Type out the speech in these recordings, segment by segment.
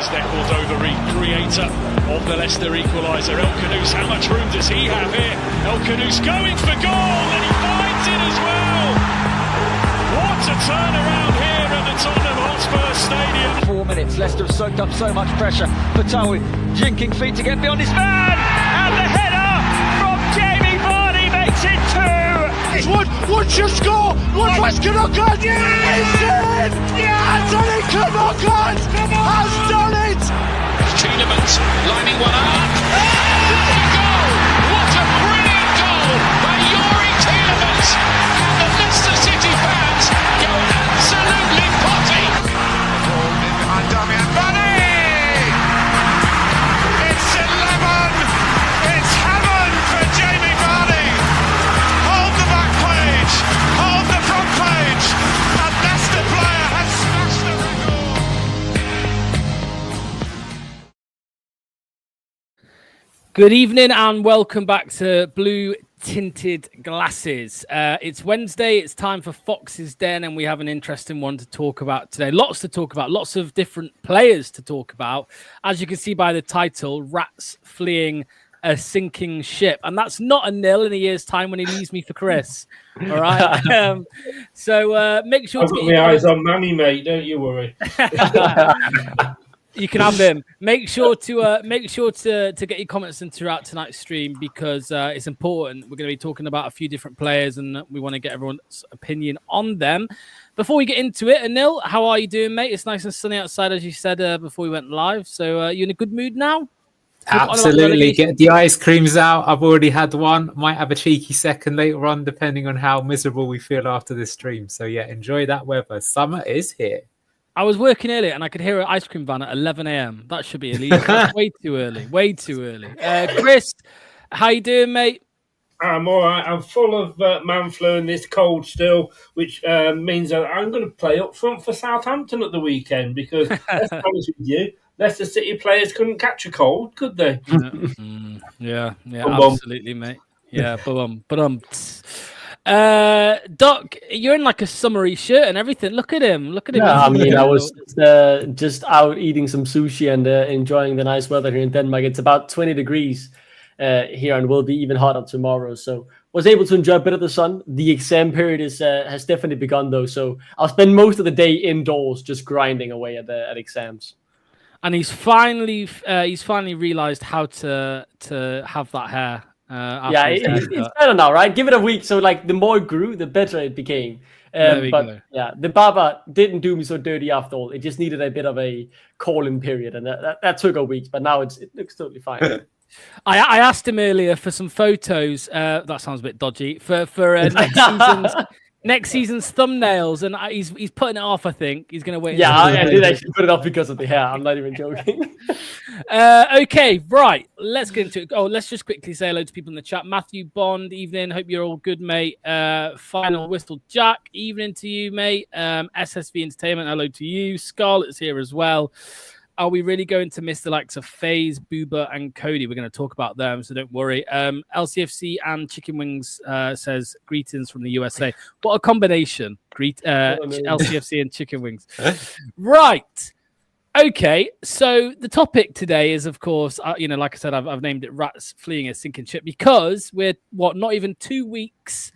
is their Cordoba creator of the Leicester equaliser. El Khannouss, how much room does he have here? El Khannouss going for goal, and he finds it as well. What a turnaround here at the Tottenham Hotspur Stadium. 4 minutes, Leicester have soaked up so much pressure. Patson jinking feet to get beyond his man, and the header from Jamie Vardy makes it 2. It's Wood should score. Wout Faes cannot cut. Yes, Anthony cannot cut. Has done it. Tielemans lining one up. What a goal! What a brilliant goal by Youri Tielemans! And the Leicester City fans go absolutely potty. Ball in behind Damian Vardy. It's 11. It's heaven for Jamie Vardy. Hold the back page. Hold the front page. And Leicester Player has smashed the record. Good evening and welcome back to Blue Tinted Glasses. It's Wednesday, it's time for Fox's Den, and we have an interesting one to talk about today. Lots to talk about, lots of different players to talk about. As you can see by the title, Rats Fleeing a Sinking Ship. And that's not a nil in a year's time when he leaves me for Chris. All right. So make sure I've got my eyes on Manny, mate. Don't you worry. You can have him. Make sure to get your comments in throughout tonight's stream because it's important. We're going to be talking about a few different players and we want to get everyone's opinion on them. Before we get into it, Anil, how are you doing, mate? It's nice and sunny outside, as you said before we went live. So you in a good mood now? Absolutely. Get the ice creams out. I've already had one. Might have a cheeky second later on, depending on how miserable we feel after this stream. So yeah, enjoy that weather. Summer is here. I was working earlier and I could hear an ice cream van at 11 a.m. That should be illegal. That's way too early. Way too early. Chris, how you doing, mate? I'm all right. I'm full of man flu and this cold still, which means that I'm going to play up front for Southampton at the weekend because, let's be honest with you, Leicester City players couldn't catch a cold, could they? Yeah, Bum-bum. absolutely, mate. Yeah, Doc, you're in like a summery shirt and everything. Look at him. Yeah, I mean, I was just out eating some sushi and enjoying the nice weather here in Denmark. It's about 20 degrees here and will be even hotter tomorrow. So was able to enjoy a bit of the sun. The exam period has definitely begun though. So I'll spend most of the day indoors just grinding away at exams. And he's finally realised how to have that hair. It's better now, right? Give it a week. So like the more it grew, the better it became. But yeah, the barber didn't do me so dirty after all. It just needed a bit of a calling period, and that took a week. But now it looks totally fine. I asked him earlier for some photos. That sounds a bit dodgy for next season's thumbnails, and he's putting it off. I think he's going to wait. Yeah, I did actually put it off because of the hair. I'm not even joking. Okay, right. Let's get into it. Oh, let's just quickly say hello to people in the chat. Matthew Bond, evening. Hope you're all good, mate. Final Whistle Jack, evening to you, mate. SSV Entertainment, hello to you. Scarlett's here as well. Are we really going to miss the likes of Faes, Booba, and Cody? We're going to talk about them, so don't worry. LCFC and Chicken Wings says, greetings from the USA. What a combination. LCFC and Chicken Wings. Right. Okay, so the topic today is, of course, like I said, I've named it Rats Fleeing a Sinking Ship because we're, not even 2 weeks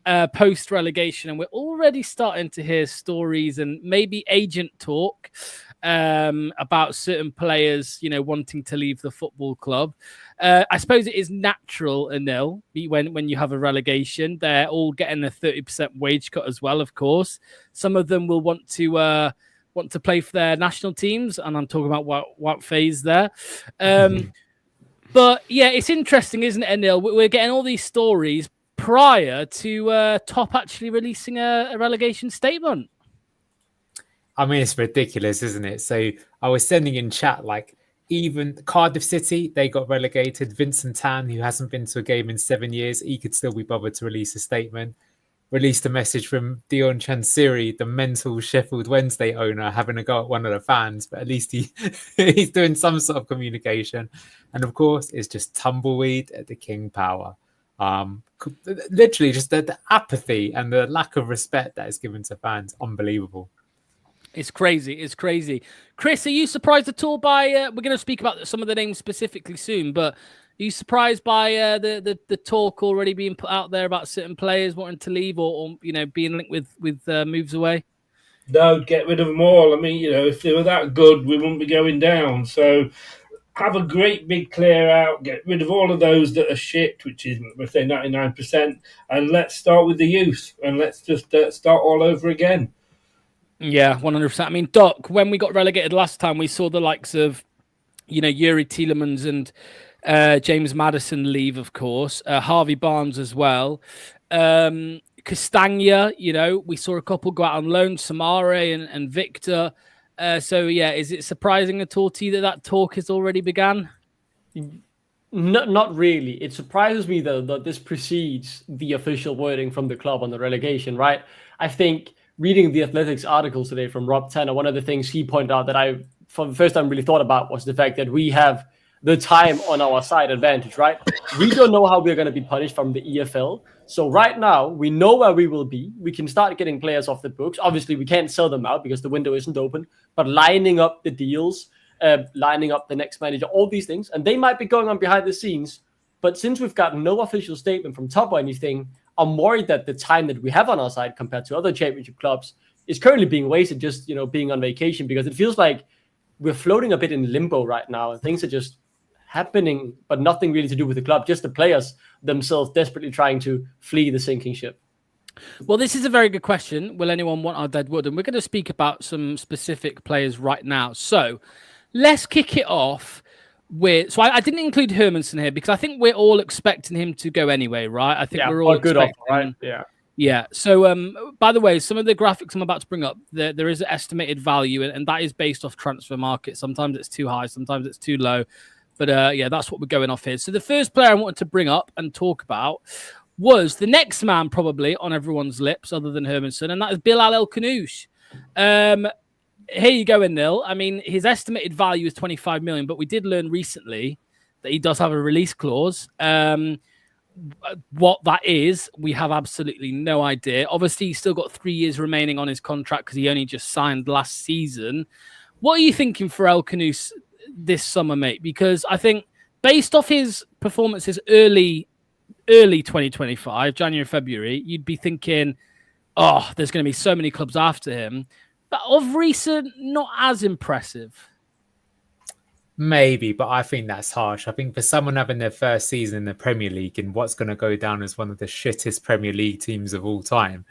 post-relegation, and we're already starting to hear stories and maybe agent talk about certain players, wanting to leave the football club. I suppose it is natural, Anil, when you have a relegation. They're all getting a 30% wage cut as well, of course. Some of them will want to play for their national teams, and I'm talking about Wout Faes there. But yeah, it's interesting, isn't it, Anil? We're getting all these stories prior to Top actually releasing a relegation statement. I mean, it's ridiculous, isn't it? So I was sending in chat, like, even Cardiff City, they got relegated. Vincent Tan, who hasn't been to a game in 7 years, he could still be bothered to release a statement. Released a message from Dion Chansiri, the mental Sheffield Wednesday owner, having a go at one of the fans, but at least he's doing some sort of communication. And of course, it's just tumbleweed at the King Power. Literally just the apathy and the lack of respect that is given to fans, unbelievable. It's crazy. It's crazy. Chris, are you surprised at all by? We're going to speak about some of the names specifically soon, but are you surprised by the talk already being put out there about certain players wanting to leave or being linked with moves away? No, get rid of them all. I mean, if they were that good, we wouldn't be going down. So have a great big clear out, get rid of all of those that are shit, which is, let's say, 99%, and let's start with the youth, and let's just start all over again. Yeah, 100%. I mean, Doc, when we got relegated last time, we saw the likes of, Yuri Tielemans and James Maddison leave, of course. Harvey Barnes as well. Castagna, we saw a couple go out on loan, Soumare and Victor. So, yeah, is it surprising at all to you that talk has already begun? Not really. It surprises me, though, that this precedes the official wording from the club on the relegation, right? I think reading the Athletics articles today from Rob Tanner, one of the things he pointed out that I, for the first time, really thought about was the fact that we have the time on our side advantage, right? We don't know how we're going to be punished from the EFL. So right now, we know where we will be. We can start getting players off the books. Obviously, we can't sell them out because the window isn't open, but lining up the deals, lining up the next manager, all these things, and they might be going on behind the scenes. But since we've got no official statement from top or anything, I'm worried that the time that we have on our side compared to other championship clubs is currently being wasted just, being on vacation, because it feels like we're floating a bit in limbo right now and things are just happening, but nothing really to do with the club, just the players themselves desperately trying to flee the sinking ship. Well, this is a very good question. Will anyone want our dead wood? And we're going to speak about some specific players right now. So let's kick it off with, so I didn't include Hermansen here because I think we're all expecting him to go anyway, right? I think we're all good expecting offer, right? Yeah. Yeah. So, by the way, some of the graphics I'm about to bring up, there is an estimated value, and that is based off transfer market. Sometimes it's too high, sometimes it's too low. But yeah, that's what we're going off here. So the first player I wanted to bring up and talk about was the next man probably on everyone's lips other than Hermansen, and that is Bilal El Khannouss. Here you go, Nil. I mean, his estimated value is 25 million, but we did learn recently that he does have a release clause. What that is, we have absolutely no idea. Obviously, he's still got 3 years remaining on his contract because he only just signed last season. What are you thinking for El Khannouss this summer, mate? Because I think based off his performances early 2025, January, February, you'd be thinking, oh, there's going to be so many clubs after him. But of recent, not as impressive. Maybe, but I think that's harsh. I think for someone having their first season in the Premier League and what's going to go down as one of the shittest Premier League teams of all time,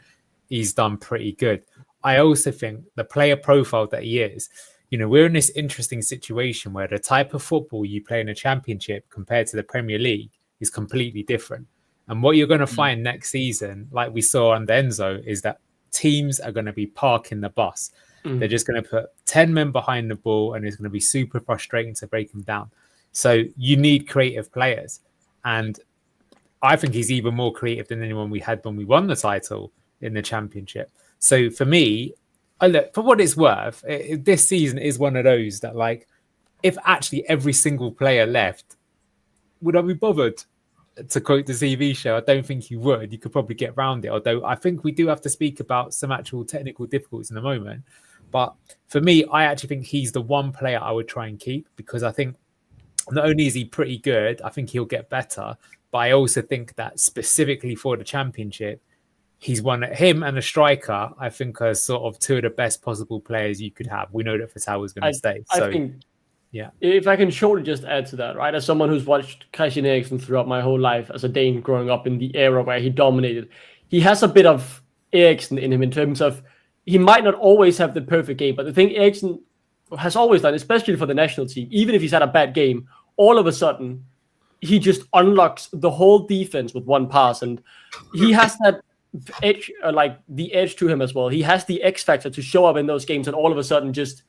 he's done pretty good. I also think the player profile that he is, we're in this interesting situation where the type of football you play in a championship compared to the Premier League is completely different. And what you're going to find next season, like we saw under Enzo, is that teams are going to be parking the bus. They're just going to put 10 men behind the ball and it's going to be super frustrating to break them down. So you need creative players. And I think he's even more creative than anyone we had when we won the title in the championship. So for me, look, for what it's worth, this season is one of those that, like, if actually every single player left, would I be bothered? To quote the TV show, I don't think you would. You could probably get around it, although I think we do have to speak about some actual technical difficulties in a moment. But for me, I actually think he's the one player I would try and keep, because I think not only is he pretty good, I think he'll get better, but I also think that specifically for the championship, him and a striker, I think, are sort of two of the best possible players you could have. We know that Fatal is going to stay. So, I think, yeah. If I can shortly just add to that, right? As someone who's watched Christian Eriksen throughout my whole life as a Dane growing up in the era where he dominated, he has a bit of Eriksen in him in terms of he might not always have the perfect game, but the thing Eriksen has always done, especially for the national team, even if he's had a bad game, all of a sudden he just unlocks the whole defense with one pass, and he has that edge, like the edge to him as well. He has the X factor to show up in those games and all of a sudden just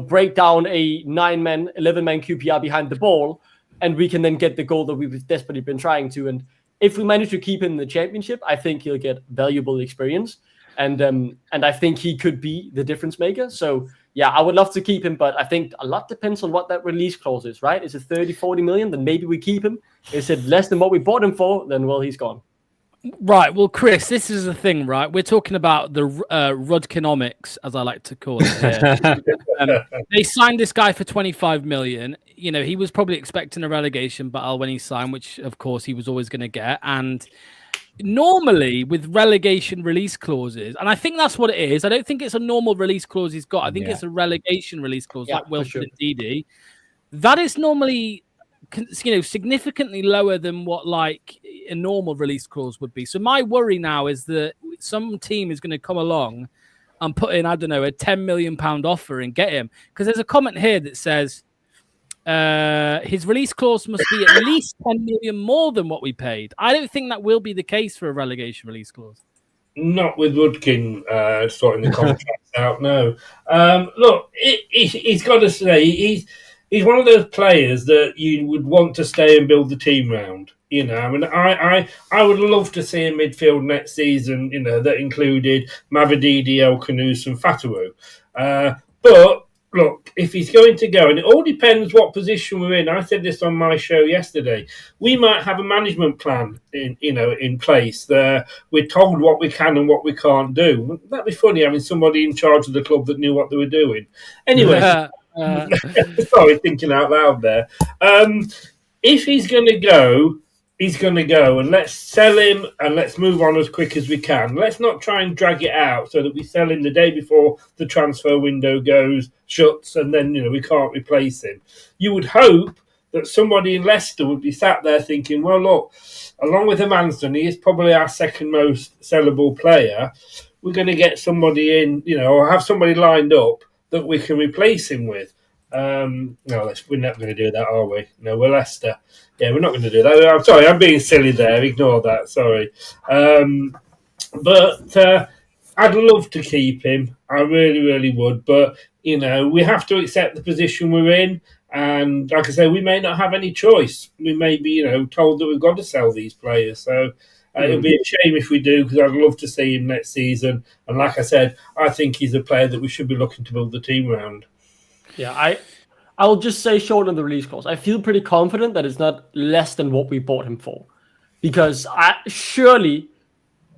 break down a 9-man, 11-man QPR behind the ball, and we can then get the goal that we've desperately been trying to. And if we manage to keep him in the championship, I think he'll get valuable experience. And I think he could be the difference maker. So, yeah, I would love to keep him, but I think a lot depends on what that release clause is, right? Is it 30, 40 million? Then maybe we keep him. Is it less than what we bought him for? Then, well, he's gone. Right. Well, Chris, this is the thing, right? We're talking about the Rudkinomics, as I like to call it here. They signed this guy for 25 million. You know, he was probably expecting a relegation battle when he signed, which of course he was always going to get. And normally with relegation release clauses, and I think that's what it is. I don't think it's a normal release clause he's got. I think it's a relegation release clause, like Wilfred and Didi. That is normally, significantly lower than what like a normal release clause would be. So my worry now is that some team is going to come along and put in, I don't know, a £10 million offer and get him. Because there's a comment here that says his release clause must be at least 10 million more than what we paid. I don't think that will be the case for a relegation release clause. Not with Rudkin sorting the contracts out, no. Look, he's got to say, he's one of those players that you would want to stay and build the team round. You know, I mean, I would love to see a midfield next season, you know, that included Mavididi, El Khannouss and Fatawu. But look, if he's going to go, and it all depends what position we're in. I said this on my show yesterday. We might have a management plan in place there. We're told what we can and what we can't do. That'd be funny having somebody in charge of the club that knew what they were doing. Anyway, sorry, thinking out loud there. If he's going to go, he's going to go, and let's sell him and let's move on as quick as we can. Let's not try and drag it out so that we sell him the day before the transfer window shuts, and then we can't replace him. You would hope that somebody in Leicester would be sat there thinking, well, look, along with Hermansson, he is probably our second most sellable player. We're going to get somebody in, or have somebody lined up that we can replace him with. No, we're not going to do that, are we? No, we're Leicester. Yeah, we're not going to do that. I'm sorry, I'm being silly there. Ignore that. Sorry. But I'd love to keep him. I really, really would. But, we have to accept the position we're in. And like I say, we may not have any choice. We may be, told that we've got to sell these players. So it'll be a shame if we do, because I'd love to see him next season. And like I said, I think he's a player that we should be looking to build the team around. Yeah, I'll just say short on the release clause. I feel pretty confident that it's not less than what we bought him for. Because surely,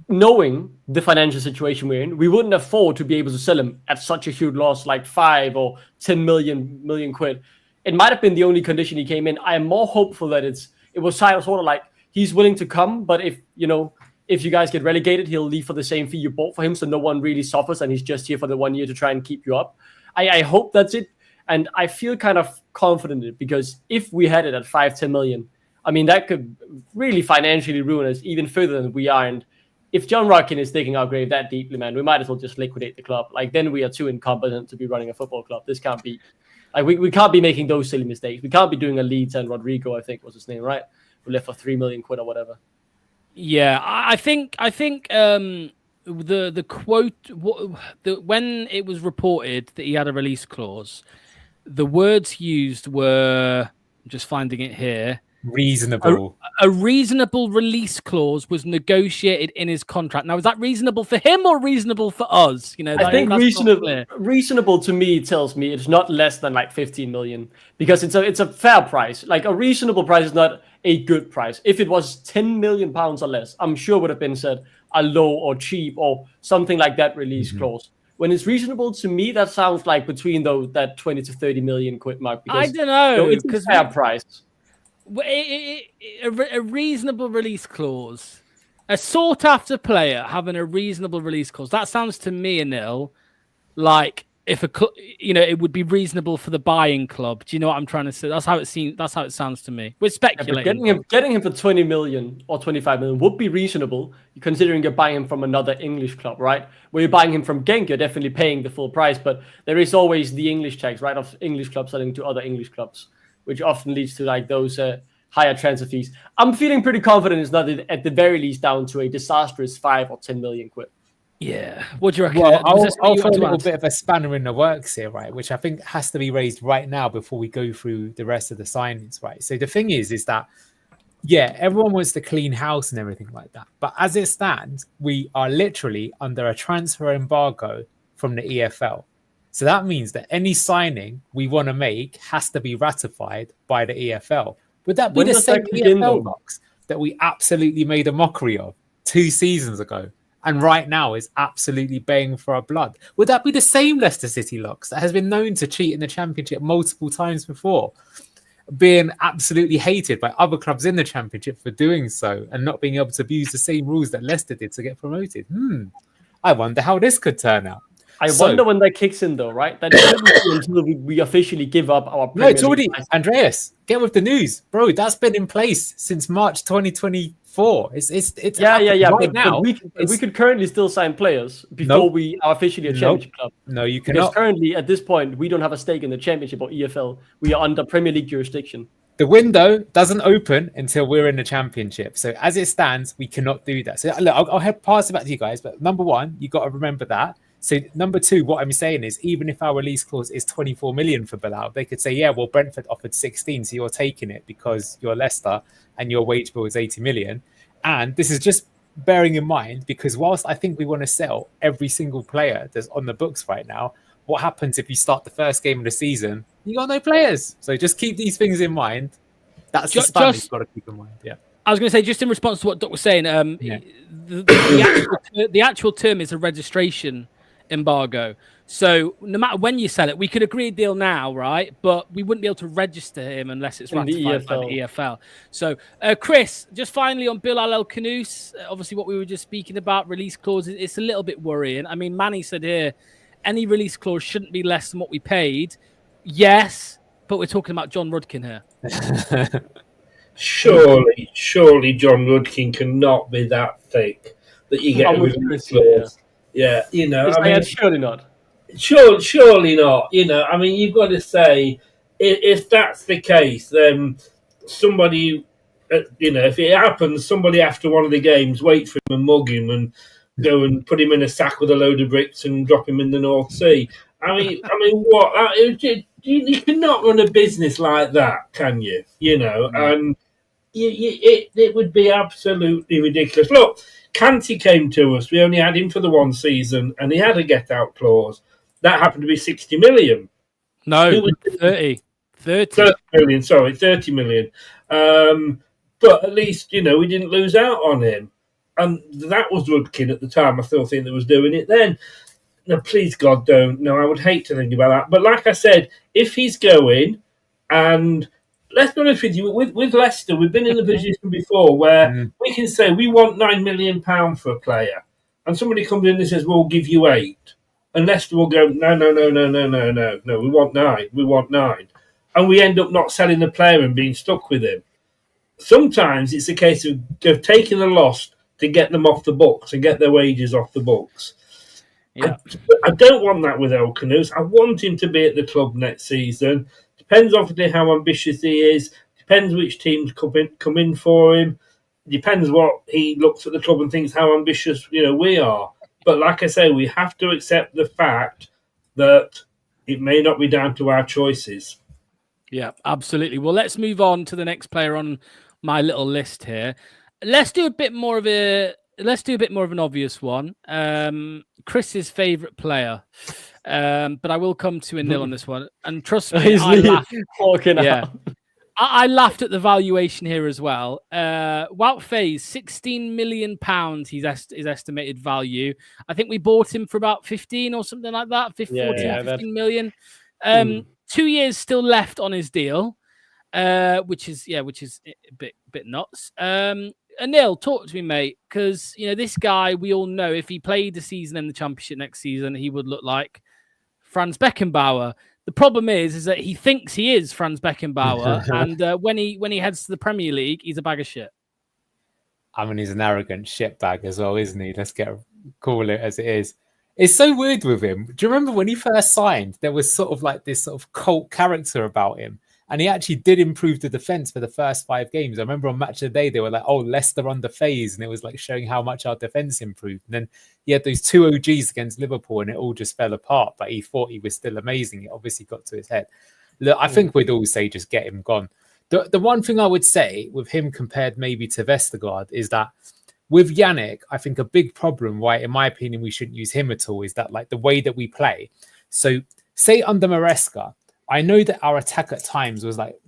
knowing the financial situation we're in, we wouldn't afford to be able to sell him at such a huge loss, like 5 or 10 million quid. It might have been the only condition he came in. I am more hopeful that it was sort of like he's willing to come, but if you guys get relegated, he'll leave for the same fee you bought for him, so no one really suffers, and he's just here for the 1 year to try and keep you up. I hope that's it. And I feel kind of confident in it, because if we had it at 5-10 million, I mean, that could really financially ruin us even further than we are. And if John Rudkin is digging our grave that deeply, man, we might as well just liquidate the club. Like, then we are too incompetent to be running a football club. This can't be, like, we can't be making those silly mistakes. We can't be doing a Leeds and Rodrigo, I think was his name, right? We left for 3 million quid or whatever. Yeah, I think the quote, when it was reported that he had a release clause, the words used were, I'm just finding it here, reasonable. A reasonable release clause was negotiated in his contract. Now, is that reasonable for him or reasonable for us? I think reasonable to me tells me it's not less than like 15 million, because it's a fair price. Like, a reasonable price is not a good price. If it was 10 million pounds or less, I'm sure would have been said a low or cheap or something like that release clause. When it's reasonable to me, that sounds like between that 20 to 30 million quid mark. Because, I don't know. It's a fair price. A reasonable release clause, a sought after player having a reasonable release clause, that sounds to me, Anil, like if it would be reasonable for the buying club. Do you know what I'm trying to say? That's how it seems. That's how it sounds to me. We're speculating. Yeah, getting him for 20 million or 25 million would be reasonable, considering you're buying him from another English club, right? Where you're buying him from Genk, you're definitely paying the full price, but there is always the English tax, right, of English clubs selling to other English clubs, which often leads to like those higher transfer fees. I'm feeling pretty confident it's not at the very least down to a disastrous 5 or 10 million quid. Yeah. What do you reckon? Well, I'll throw a little bit of a spanner in the works here, right? Which I think has to be raised right now before we go through the rest of the signings, right? So the thing is that, yeah, everyone wants to clean house and everything like that. But as it stands, we are literally under a transfer embargo from the EFL. So that means that any signing we want to make has to be ratified by the EFL. Would that be the same EFL box that we absolutely made a mockery of 2 seasons ago, and right now is absolutely baying for our blood. Would that be the same Leicester City Locks that has been known to cheat in the Championship multiple times before, being absolutely hated by other clubs in the Championship for doing so and not being able to abuse the same rules that Leicester did to get promoted? I wonder how this could turn out. I wonder when that kicks in, though, right? That shouldn't be until we officially give up our Premier No, it's already League. Andreas. Get with the news, bro. That's been in place since March 2024. It's Yeah. right now. But we could currently still sign players before we are officially a Championship club. No, you Because cannot. currently, at this point, we don't have a stake in the Championship or EFL. We are under Premier League jurisdiction. The window doesn't open until we're in the Championship. So as it stands, we cannot do that. So look, I'll pass it back to you guys. But number one, you got to remember that. So number two, what I'm saying is, even if our release clause is 24 million for Bilal, they could say, yeah, well, Brentford offered 16, so you're taking it because you're Leicester and your wage bill is 80 million. And this is just bearing in mind, because whilst I think we want to sell every single player that's on the books right now, what happens if you start the first game of the season, you got no players? So just keep these things in mind. That's the span you've got to keep in mind. Yeah. I was going to say, just in response to what Doc was saying, the actual term is a registration embargo. So no matter when you sell it, we could agree a deal now, right? But we wouldn't be able to register him unless it's ratified by the EFL. So, Chris, just finally on Bilal El Khannouss, obviously what we were just speaking about, release clauses, it's a little bit worrying. I mean, Manny said here, any release clause shouldn't be less than what we paid. Yes, but we're talking about John Rudkin here. Surely John Rudkin cannot be that thick that you get a release clause. Yeah, you know, I mean, surely not. Surely not. You know, I mean, you've got to say, if that's the case, then somebody, you know, if it happens, somebody after one of the games wait for him and mug him and go and put him in a sack with a load of bricks and drop him in the North Sea. I mean, what? You cannot run a business like that, can you? You know, and it would be absolutely ridiculous. Look, Kanté came to us. We only had him for the one season, and he had a get-out clause. That happened to be 60 million. No, 30 million. Sorry, 30 million. But at least, you know, we didn't lose out on him. And that was Rudkin at the time. I still think that was doing it then. No, please, God, don't. No, I would hate to think about that. But like I said, if he's going, and let's be honest with you, with Leicester, we've been in the position before where we can say we want £9 million for a player. And somebody comes in and says, we'll give you 8. And Leicester will go, no, we want 9. We want 9. And we end up not selling the player and being stuck with him. Sometimes it's a case of taking the loss to get them off the books and get their wages off the books. Yeah. I don't want that with El Khannouss. I want him to be at the club next season. Depends obviously how ambitious he is. Depends which teams come in for him. Depends what he looks at the club and thinks how ambitious, you know, we are. But like I say, we have to accept the fact that it may not be down to our choices. Yeah, absolutely. Well, let's move on to the next player on my little list here. Let's do a bit more of an obvious one. Chris's favourite player. But I will come to a nil on this one. And trust me, I laughed at the valuation here as well. Wout Faes, £16 million his estimated value. I think we bought him for about 15 or something like that. 15 million. 2 years still left on his deal, which is a bit nuts. Anil, talk to me, mate, because you know this guy. We all know if he played the season in the Championship next season, he would look like Franz Beckenbauer. The problem is that he thinks he is Franz Beckenbauer, and when he heads to the Premier League, he's a bag of shit. I mean, he's an arrogant shitbag as well, isn't he? Let's call it as it is. It's so weird with him. Do you remember when he first signed? There was sort of like this sort of cult character about him. And he actually did improve the defence for the first 5 games. I remember on Match of the Day, they were like, oh, Leicester under Faes. And it was like showing how much our defence improved. And then he had those 2 OGs against Liverpool and it all just fell apart. But he thought he was still amazing. It obviously got to his head. Look, I think we'd all say just get him gone. The one thing I would say with him compared maybe to Vestergaard is that with Yannick, I think a big problem why, in my opinion, we shouldn't use him at all is that like the way that we play. So say under Maresca, I know that our attack at times was like,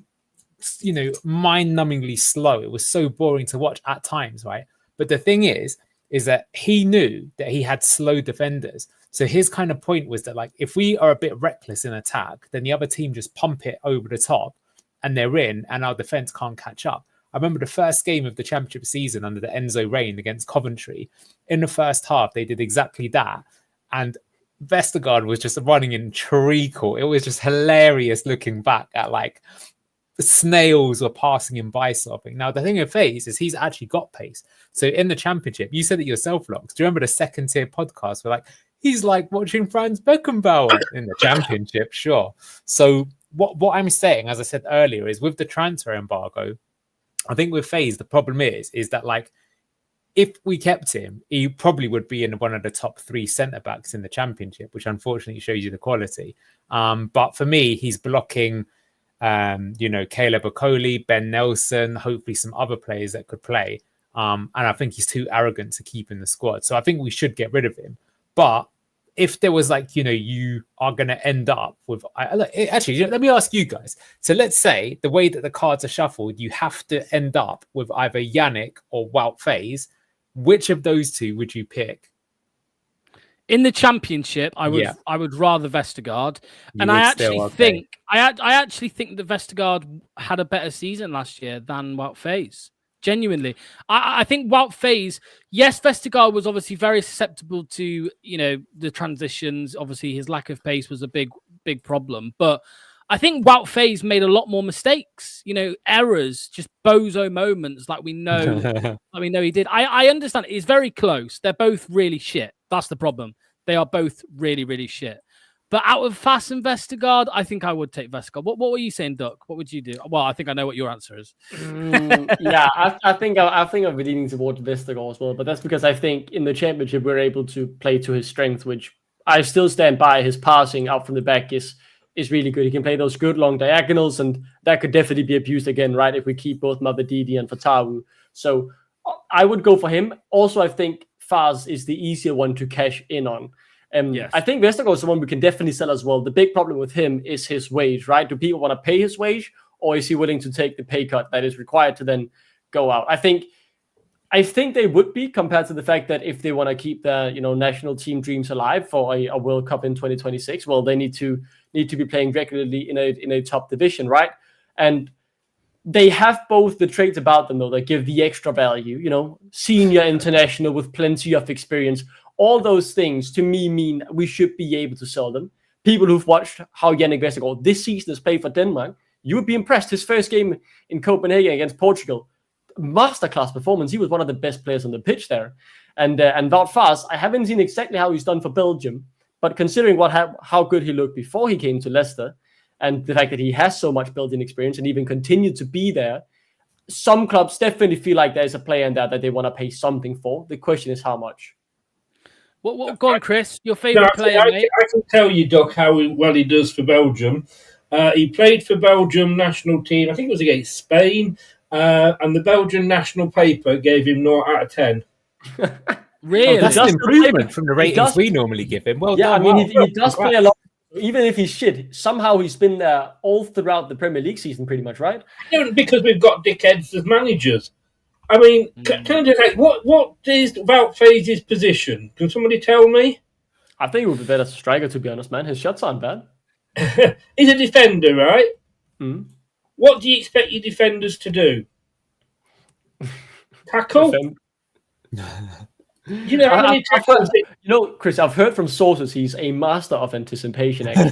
you know, mind-numbingly slow. It was so boring to watch at times, right? But the thing is, is that he knew that he had slow defenders. So his kind of point was that, like, if we are a bit reckless in attack, then the other team just pump it over the top and they're in, and our defense can't catch up. I remember the first game of the championship season under the Enzo reign against Coventry. In the first half, they did exactly that. And Vestergaard was just running in treacle. It was just hilarious looking back at, like, the snails were passing him by something. Now, the thing with Faes is he's actually got pace. So in the championship, you said it yourself, Locks. Do you remember the second tier podcast where, like, he's like watching Franz Beckenbauer in the championship? Sure. So what I'm saying, as I said earlier, is with the transfer embargo, I think with Faes, the problem is that, like, if we kept him, he probably would be in one of the top 3 centre-backs in the championship, which unfortunately shows you the quality. But for me, he's blocking, Caleb Okoli, Ben Nelson, hopefully some other players that could play. And I think he's too arrogant to keep in the squad. So I think we should get rid of him. But if there was, like, you are going to end up with... Actually, let me ask you guys. So let's say the way that the cards are shuffled, you have to end up with either Yannick or Wout Faes. Which of those two would you pick? In the championship, I would rather Vestergaard, and I actually think that Vestergaard had a better season last year than Wout Faes. Genuinely, I think Wout Faes. Yes, Vestergaard was obviously very susceptible to the transitions. Obviously, his lack of pace was a big problem, but I think Wout Faes made a lot more mistakes. Errors, just bozo moments, like we know, he did. I understand it's very close. They're both really shit. That's the problem. They are both really, really shit. But out of Faes and Vestergaard, I think I would take Vestergaard. What were you saying, Duck? What would you do? Well, I think I know what your answer is. I think I'm leaning towards Vestergaard as well. But that's because I think in the championship we're able to play to his strength, which I still stand by. His passing out from the back is really good. He can play those good long diagonals, and that could definitely be abused again, right? If we keep both Mavadidi and Fatawu. So I would go for him. Also, I think Faes is the easier one to cash in on. Yes. I think Vestergaard is the one we can definitely sell as well. The big problem with him is his wage, right? Do people want to pay his wage, or is he willing to take the pay cut that is required to then go out? I think they would be, compared to the fact that if they want to keep their national team dreams alive for a World Cup in 2026, well, they need to be playing regularly in a top division, right? And they have both the traits about them, though, that give the extra value. Senior international with plenty of experience. All those things, to me, mean we should be able to sell them. People who've watched how Yannick Vestergaard this season has played for Denmark, you would be impressed. His first game in Copenhagen against Portugal, masterclass performance. He was one of the best players on the pitch there. And Wout Faes, I haven't seen exactly how he's done for Belgium, but considering how good he looked before he came to Leicester, and the fact that he has so much built-in experience and even continued to be there, some clubs definitely feel like there's a player in there that they want to pay something for. The question is how much. Go on, Chris. Your favourite player, mate? I can tell you, Doc, how well he does for Belgium. He played for Belgium national team. I think it was against Spain, and the Belgian national paper gave him 0 out of 10. Really? That's an improvement from the ratings we normally give him. Well done. I mean, he does play a lot. Even if he's shit, somehow he's been there all throughout the Premier League season, pretty much, right? Because we've got dickheads as managers. I mean, can I just say, what is Wout Faes' position? Can somebody tell me? I think he would be better as a striker, to be honest, man. His shots aren't bad. He's a defender, right? Mm. What do you expect your defenders to do? Tackle? You know how many tackles? Chris, I've heard from sources he's a master of anticipation. Actually,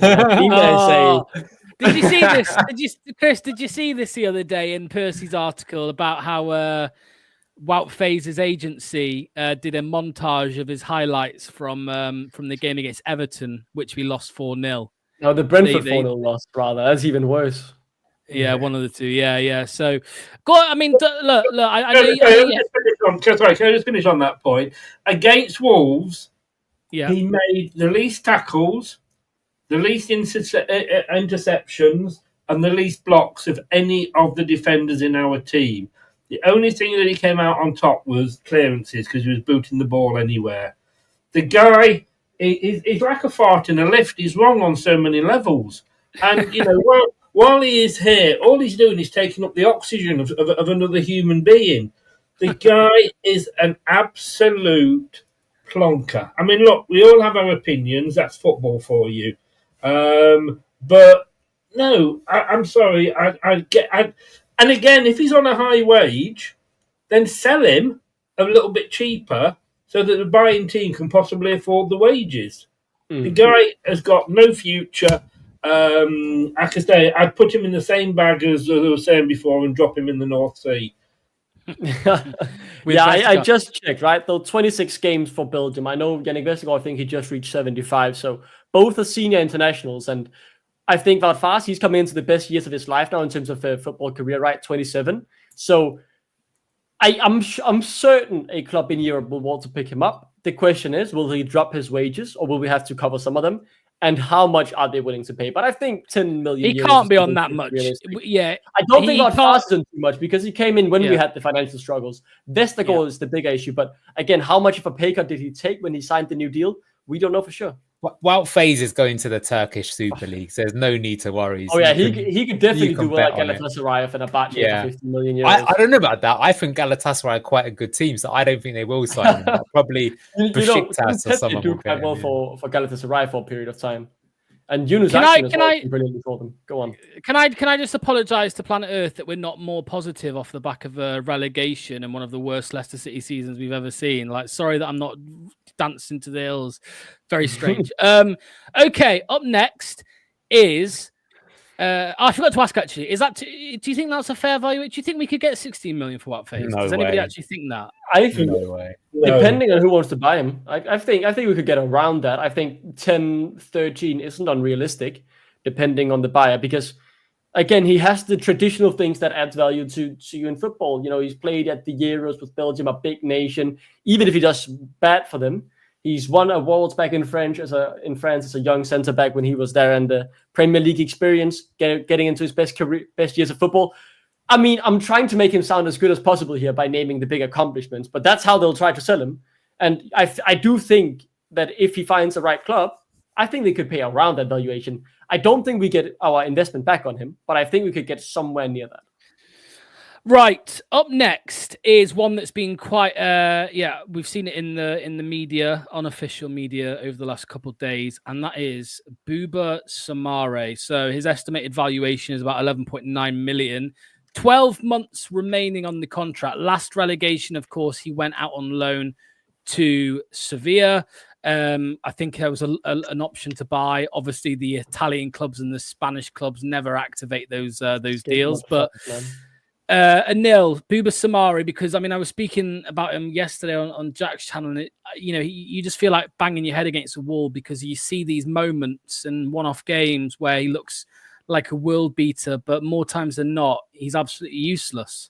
Did you see this? Chris? Did you see this the other day in Percy's article about how Wout Faes' agency did a montage of his highlights from the game against Everton, which we lost 4-0. No, the Brentford 4-0 loss, rather. That's even worse. Yeah, one of the two. Yeah. So, go on. I mean, look. Can I just finish on that point? Against Wolves, he made the least tackles, the least interceptions, and the least blocks of any of the defenders in our team. The only thing that he came out on top was clearances, because he was booting the ball anywhere. The guy, he's like a fart in a lift. He's wrong on so many levels. And, while he is here, all he's doing is taking up the oxygen of another human being. The guy is an absolute plonker. I mean, look, we all have our opinions. That's football for you. But no, I'm sorry. And again, if he's on a high wage, then sell him a little bit cheaper so that the buying team can possibly afford the wages. The guy has got no future. I could say I'd put him in the same bag as I was saying before and drop him in the North Sea. I just checked, right? Though 26 games for Belgium. I know Yannick Westergaard, I think he just reached 75. So both are senior internationals. And I think Wout Faes, he's coming into the best years of his life now in terms of a football career, right? 27. So I'm certain a club in Europe will want to pick him up. The question is, will he drop his wages or will we have to cover some of them? And how much are they willing to pay? But I think 10 million. He can't be on that much. Yeah, I don't think Wout Faes isn't too much because he came in when we had the financial struggles. Westergaard is the big issue. But again, how much of a pay cut did he take when he signed the new deal? We don't know for sure. Wout Faes is going to the Turkish Super League, so there's no need to worry. Oh yeah, he could definitely do well at Galatasaray for Fenerbahce for 50 million euros. I don't know about that. I think Galatasaray are quite a good team, so I don't think they will sign him. Probably Besiktas or someone will quite well for Galatasaray for a period of time. And Yunus brilliantly for them. Go on. Can I just apologise to Planet Earth that we're not more positive off the back of a relegation and one of the worst Leicester City seasons we've ever seen? Like, sorry that I'm not dancing to the hills. Very strange. Okay, up next is I forgot to ask actually. Do you think that's a fair value? Do you think we could get 16 million for Wout Faes? Does anybody actually think that? I think depending on who wants to buy him, I think we could get around that. I think 10, 13 isn't unrealistic, depending on the buyer, because again, he has the traditional things that adds value to you in football. You know, he's played at the Euros with Belgium, a big nation. Even if he does bad for them, he's won awards back in France as a young centre back when he was there, and the Premier League experience, getting into his best years of football. I mean, I'm trying to make him sound as good as possible here by naming the big accomplishments, but that's how they'll try to sell him. And I do think that if he finds the right club, I think they could pay around that valuation. I don't think we get our investment back on him, but I think we could get somewhere near that. Right, up next is one that's been quite we've seen it in the media, unofficial media, over the last couple of days, and that is Boubakary Soumare. So his estimated valuation is about 11.9 million. 12 months remaining on the contract. Last relegation, of course, he went out on loan to Sevilla. I think there was an option to buy. Obviously, the Italian clubs and the Spanish clubs never activate those deals, but. Anil, Boubakary Soumare, because I mean, I was speaking about him yesterday on Jack's channel, and you just feel like banging your head against a wall because you see these moments and one-off games where he looks like a world beater, but more times than not, he's absolutely useless.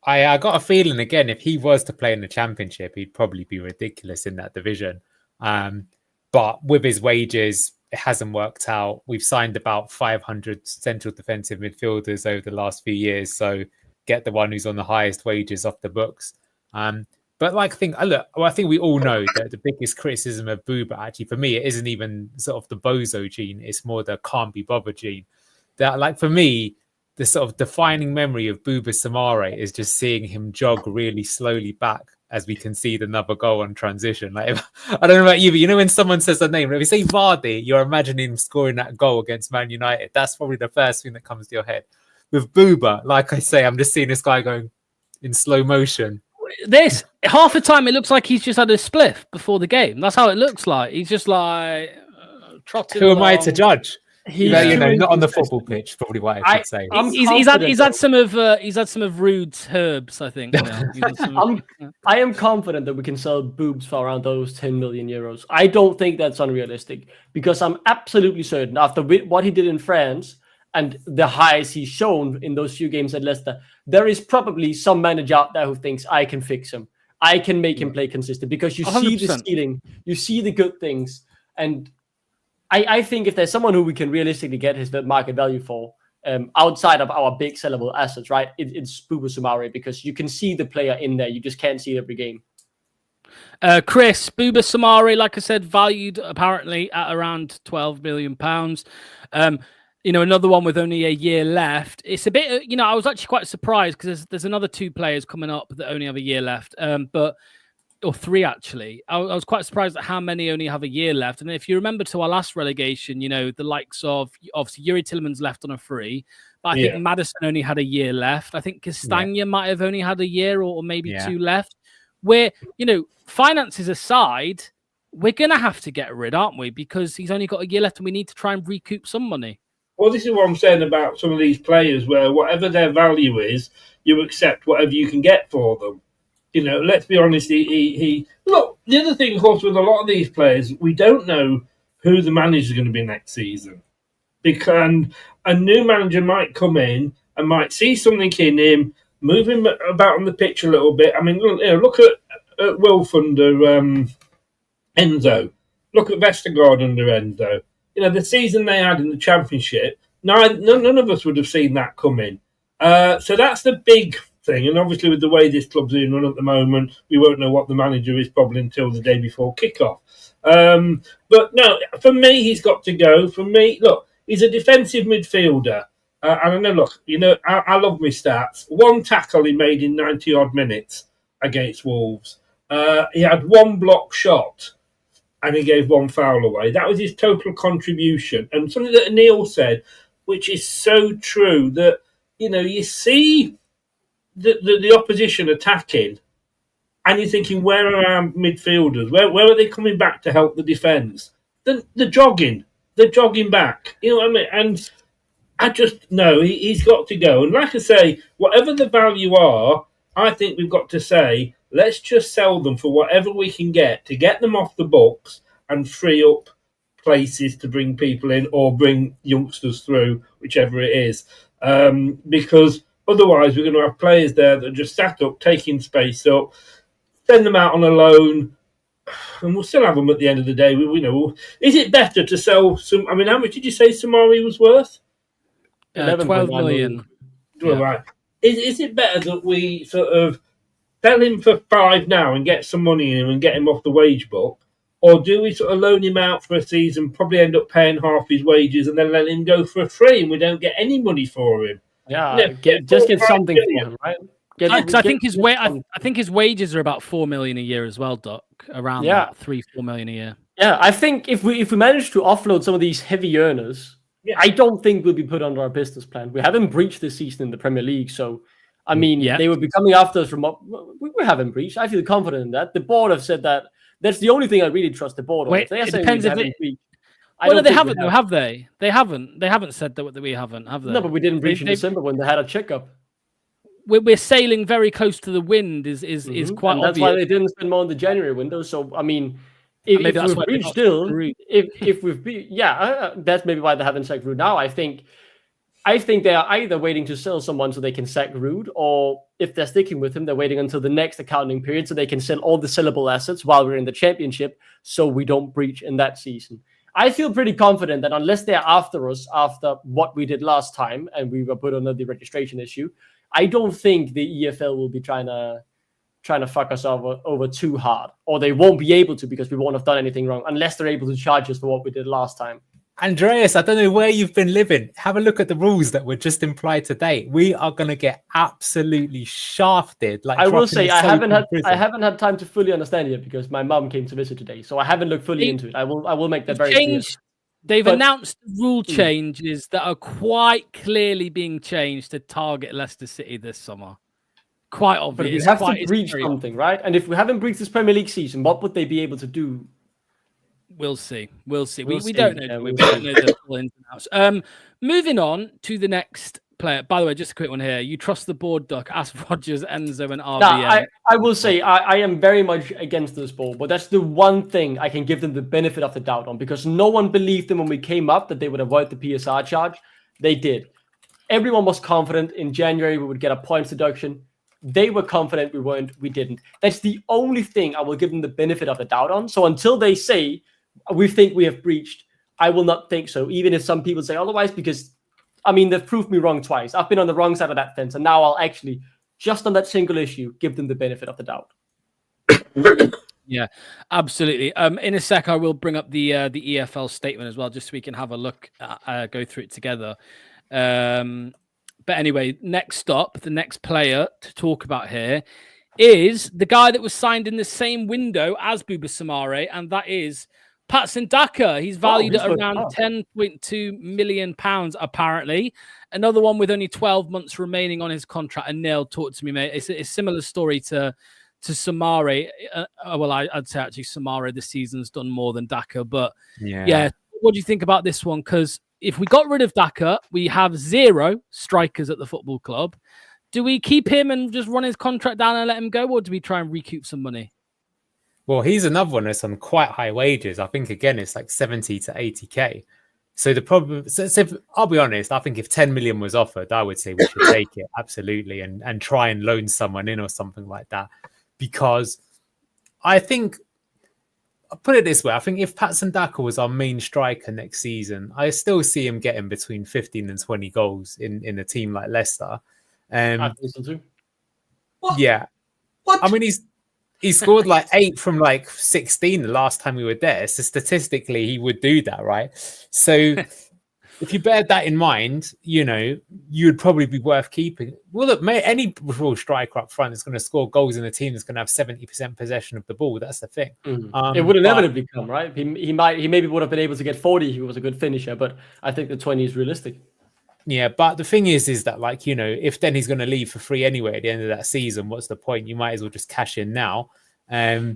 I got a feeling again, if he was to play in the Championship, he'd probably be ridiculous in that division. But with his wages, it hasn't worked out. We've signed about 500 central defensive midfielders over the last few years. So get the one who's on the highest wages off the books. But I think we all know that the biggest criticism of Booba, actually, for me, it isn't even sort of the bozo gene. It's more the can't be bothered gene. That, like, for me, the sort of defining memory of Boubakary Soumare is just seeing him jog really slowly back as we concede another goal on transition. Like, I don't know about you, but when someone says a name, if you say Vardy, you're imagining him scoring that goal against Man United. That's probably the first thing that comes to your head. With Booba, like I say, I'm just seeing this guy going in slow motion. Half the time, it looks like he's just had a spliff before the game. That's how it looks like. He's just like trotting along. Who am I to judge? Not on the football pitch. Probably what I should say. He's had some of Rude's herbs, I think. I am confident that we can sell Boobs for around those 10 million euros. I don't think that's unrealistic because I'm absolutely certain after what he did in France and the highs he's shown in those few games at Leicester, there is probably some manager out there who thinks I can fix him. I can make him play consistent because you 100%. See the ceiling, you see the good things, and I think if there's someone who we can realistically get his market value for outside of our big sellable assets, right, it's Boubakary Soumare because you can see the player in there. You just can't see it every game. Chris, Boubakary Soumare, like I said, valued apparently at around £12 million. another one with only a year left. It's a bit, I was actually quite surprised because there's another 2 players coming up that only have a year left. Or 3 actually. I was quite surprised at how many only have a year left. And if you remember to our last relegation, the likes of obviously Yuri Tillman's left on a free, but I think Maddison only had a year left. I think Castagna might have only had a year or maybe 2 left. Where, finances aside, we're going to have to get rid, aren't we? Because he's only got a year left and we need to try and recoup some money. Well, this is what I'm saying about some of these players where whatever their value is, you accept whatever you can get for them. Let's be honest, he look, the other thing, of course, with a lot of these players, we don't know who the manager is going to be next season. Because a new manager might come in and might see something in him, move him about on the pitch a little bit. I mean, look at Wilf under Enzo. Look at Vestergaard under Enzo. The season they had in the Championship, none of us would have seen that coming. So that's the big thing. And obviously with the way this club's in run at the moment, we won't know what the manager is probably until the day before kickoff. But no, for me, he's got to go. For me, look, he's a defensive midfielder. And I know, look, I love my stats. 1 tackle he made in 90-odd minutes against Wolves. He had 1 block shot and he gave 1 foul away. That was his total contribution. And something that Neil said, which is so true, that, you see the opposition attacking and you're thinking, where are our midfielders? Where are they coming back to help the defence? They're jogging. They're jogging back. You know what I mean? And I just know he's got to go. And like I say, whatever the value are, I think we've got to say, let's just sell them for whatever we can get to get them off the books and free up places to bring people in or bring youngsters through, whichever it is. Because otherwise we're going to have players there that are just sat up, taking space up, send them out on a loan, and we'll still have them at the end of the day. Is it better to sell some? I mean, how much did you say Soumare was worth? 12 million. Yeah. Right. Is it better that we sort of sell him for 5 now and get some money in him and get him off the wage book? Or do we sort of loan him out for a season, probably end up paying half his wages and then let him go for free and we don't get any money for him? Yeah, get something for him, right? I think his wages are about 4 million a year as well, Doc. Around 3-4 million a year. Yeah, I think if we manage to offload some of these heavy earners, I don't think we'll be put under our business plan. We haven't breached this season in the Premier League, so I mean, they would be coming after us from what we haven't breached. I feel confident in that. The board have said that. That's the only thing I really trust the board on. Wait, it depends if they haven't, though, have they? They haven't said that we haven't, have they? No, but we didn't breach in December when they had a checkup. We're sailing very close to the wind is quite and that's obvious. why they didn't spend more in the January window. So I mean, if we've breached still, if we've been, that's maybe why they haven't sacked Ruud now. I think they are either waiting to sell someone so they can sack Ruud, or if they're sticking with him, they're waiting until the next accounting period so they can sell all the sellable assets while we're in the Championship, so we don't breach in that season. I feel pretty confident that unless they're after us after what we did last time and we were put under the registration issue, I don't think the EFL will be trying to fuck us over too hard, or they won't be able to because we won't have done anything wrong unless they're able to charge us for what we did last time. Andreas, I don't know where you've been living. Have a look at the rules that were just implied today. We are going to get absolutely shafted. Like I will say, I haven't had time to fully understand it because my mum came to visit today, so I haven't looked fully into it. I will make that very clear. They've announced rule changes that are quite clearly being changed to target Leicester City this summer. Quite obvious. But we have to breach something, right? And if we haven't breached this Premier League season, what would they be able to do? We'll see. We don't know. We don't know the full ins and outs. Moving on to the next player. By the way, just a quick one here. You trust the board, Duck? Ask Rogers, Enzo, and RBN. No, I will say I am very much against this ball, but that's the one thing I can give them the benefit of the doubt on, because no one believed them when we came up that they would avoid the PSR charge. They did. Everyone was confident in January we would get a points deduction. They were confident we weren't. We didn't. That's the only thing I will give them the benefit of the doubt on. So until they say we think we have breached, I will not think so, even if some people say otherwise, because, I mean, they've proved me wrong twice. I've been on the wrong side of that fence, and now I'll actually, just on that single issue, give them the benefit of the doubt. Yeah, absolutely. In a sec, I will bring up the EFL statement as well, just so we can have a look, go through it together. But anyway, next up, the next player to talk about here is the guy that was signed in the same window as Boubakary Soumare, and that is Patson Daka. He's valued at around £10.2 million, apparently. Another one with only 12 months remaining on his contract. And Neil, talk to me, mate. It's a similar story to Soumare. Well, I'd say actually Soumare this season's done more than Daka. But yeah, what do you think about this one? Because if we got rid of Daka, we have 0 strikers at the football club. Do we keep him and just run his contract down and let him go, or do we try and recoup some money? Well, he's another one that's on quite high wages. I think, again, it's like 70 to 80K. So the problem, I'll be honest, I think if 10 million was offered, I would say we should take it, absolutely, and try and loan someone in or something like that. Because I think, I'll put it this way, I think if Patson Daka was our main striker next season, I still see him getting between 15 and 20 goals in a team like Leicester. I think so too. What? Yeah. What? I mean, he scored like 8 from like 16 the last time we were there. So statistically, he would do that, right? So if you bear that in mind, you'd probably be worth keeping. Well, look, mate, any real striker up front is going to score goals in a team that's going to have 70% possession of the ball. That's the thing. It would inevitably come, right? He maybe would have been able to get 40 if he was a good finisher, but I think the 20 is realistic. Yeah, but the thing is that, like, if then he's going to leave for free anyway at the end of that season, what's the point? You might as well just cash in now. Yeah,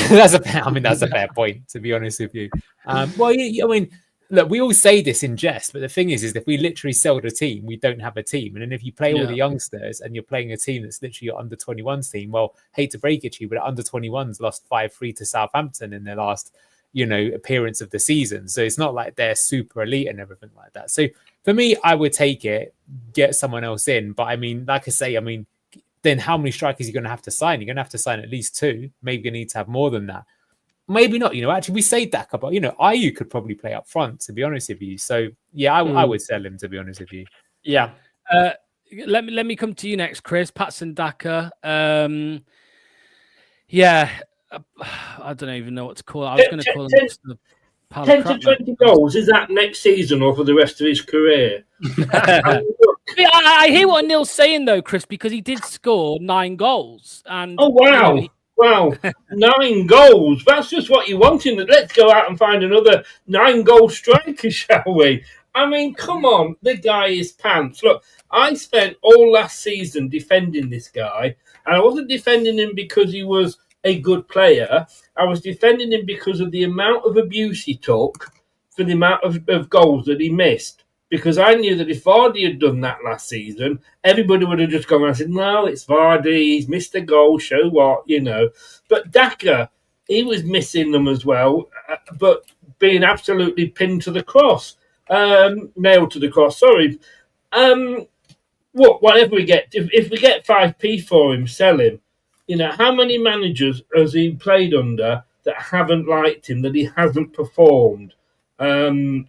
that's a fair point, to be honest with you. Well, I mean, look, we all say this in jest, but the thing is if we literally sell the team, we don't have a team. And then if you play all the youngsters and you're playing a team that's literally your under 21s team, well, hate to break it to you, but under 21s lost 5-3 to Southampton in their last, appearance of the season. So it's not like they're super elite and everything like that. So for me, I would take it, get someone else in. But I mean, like I say, then how many strikers are you going to have to sign? You're going to have to sign at least 2. Maybe you need to have more than that. Maybe not. Actually, we say Daka, but Ayew could probably play up front, to be honest with you. So yeah, I would sell him, to be honest with you. Yeah. Let me come to you next, Chris. Patson Daka. Yeah, I don't even know what to call it. I was going to call him 10 to 20 goals, is that next season or for the rest of his career? I hear what Neil's saying, though, Chris, because he did score 9 goals. And oh, wow. Wow, 9 goals. That's just what you want in. Let's go out and find another 9-goal striker, shall we? I mean, come on. The guy is pants. Look, I spent all last season defending this guy, and I wasn't defending him because he was a good player. I was defending him because of the amount of abuse he took for the amount of goals that he missed. Because I knew that if Vardy had done that last season, everybody would have just gone around and said, no, it's Vardy, he's missed a goal, show what, But Daka, he was missing them as well, but being absolutely pinned to the cross. Nailed to the cross, sorry. Whatever we get, if we get 5p for him, sell him. How many managers has he played under that haven't liked him, that he hasn't performed? And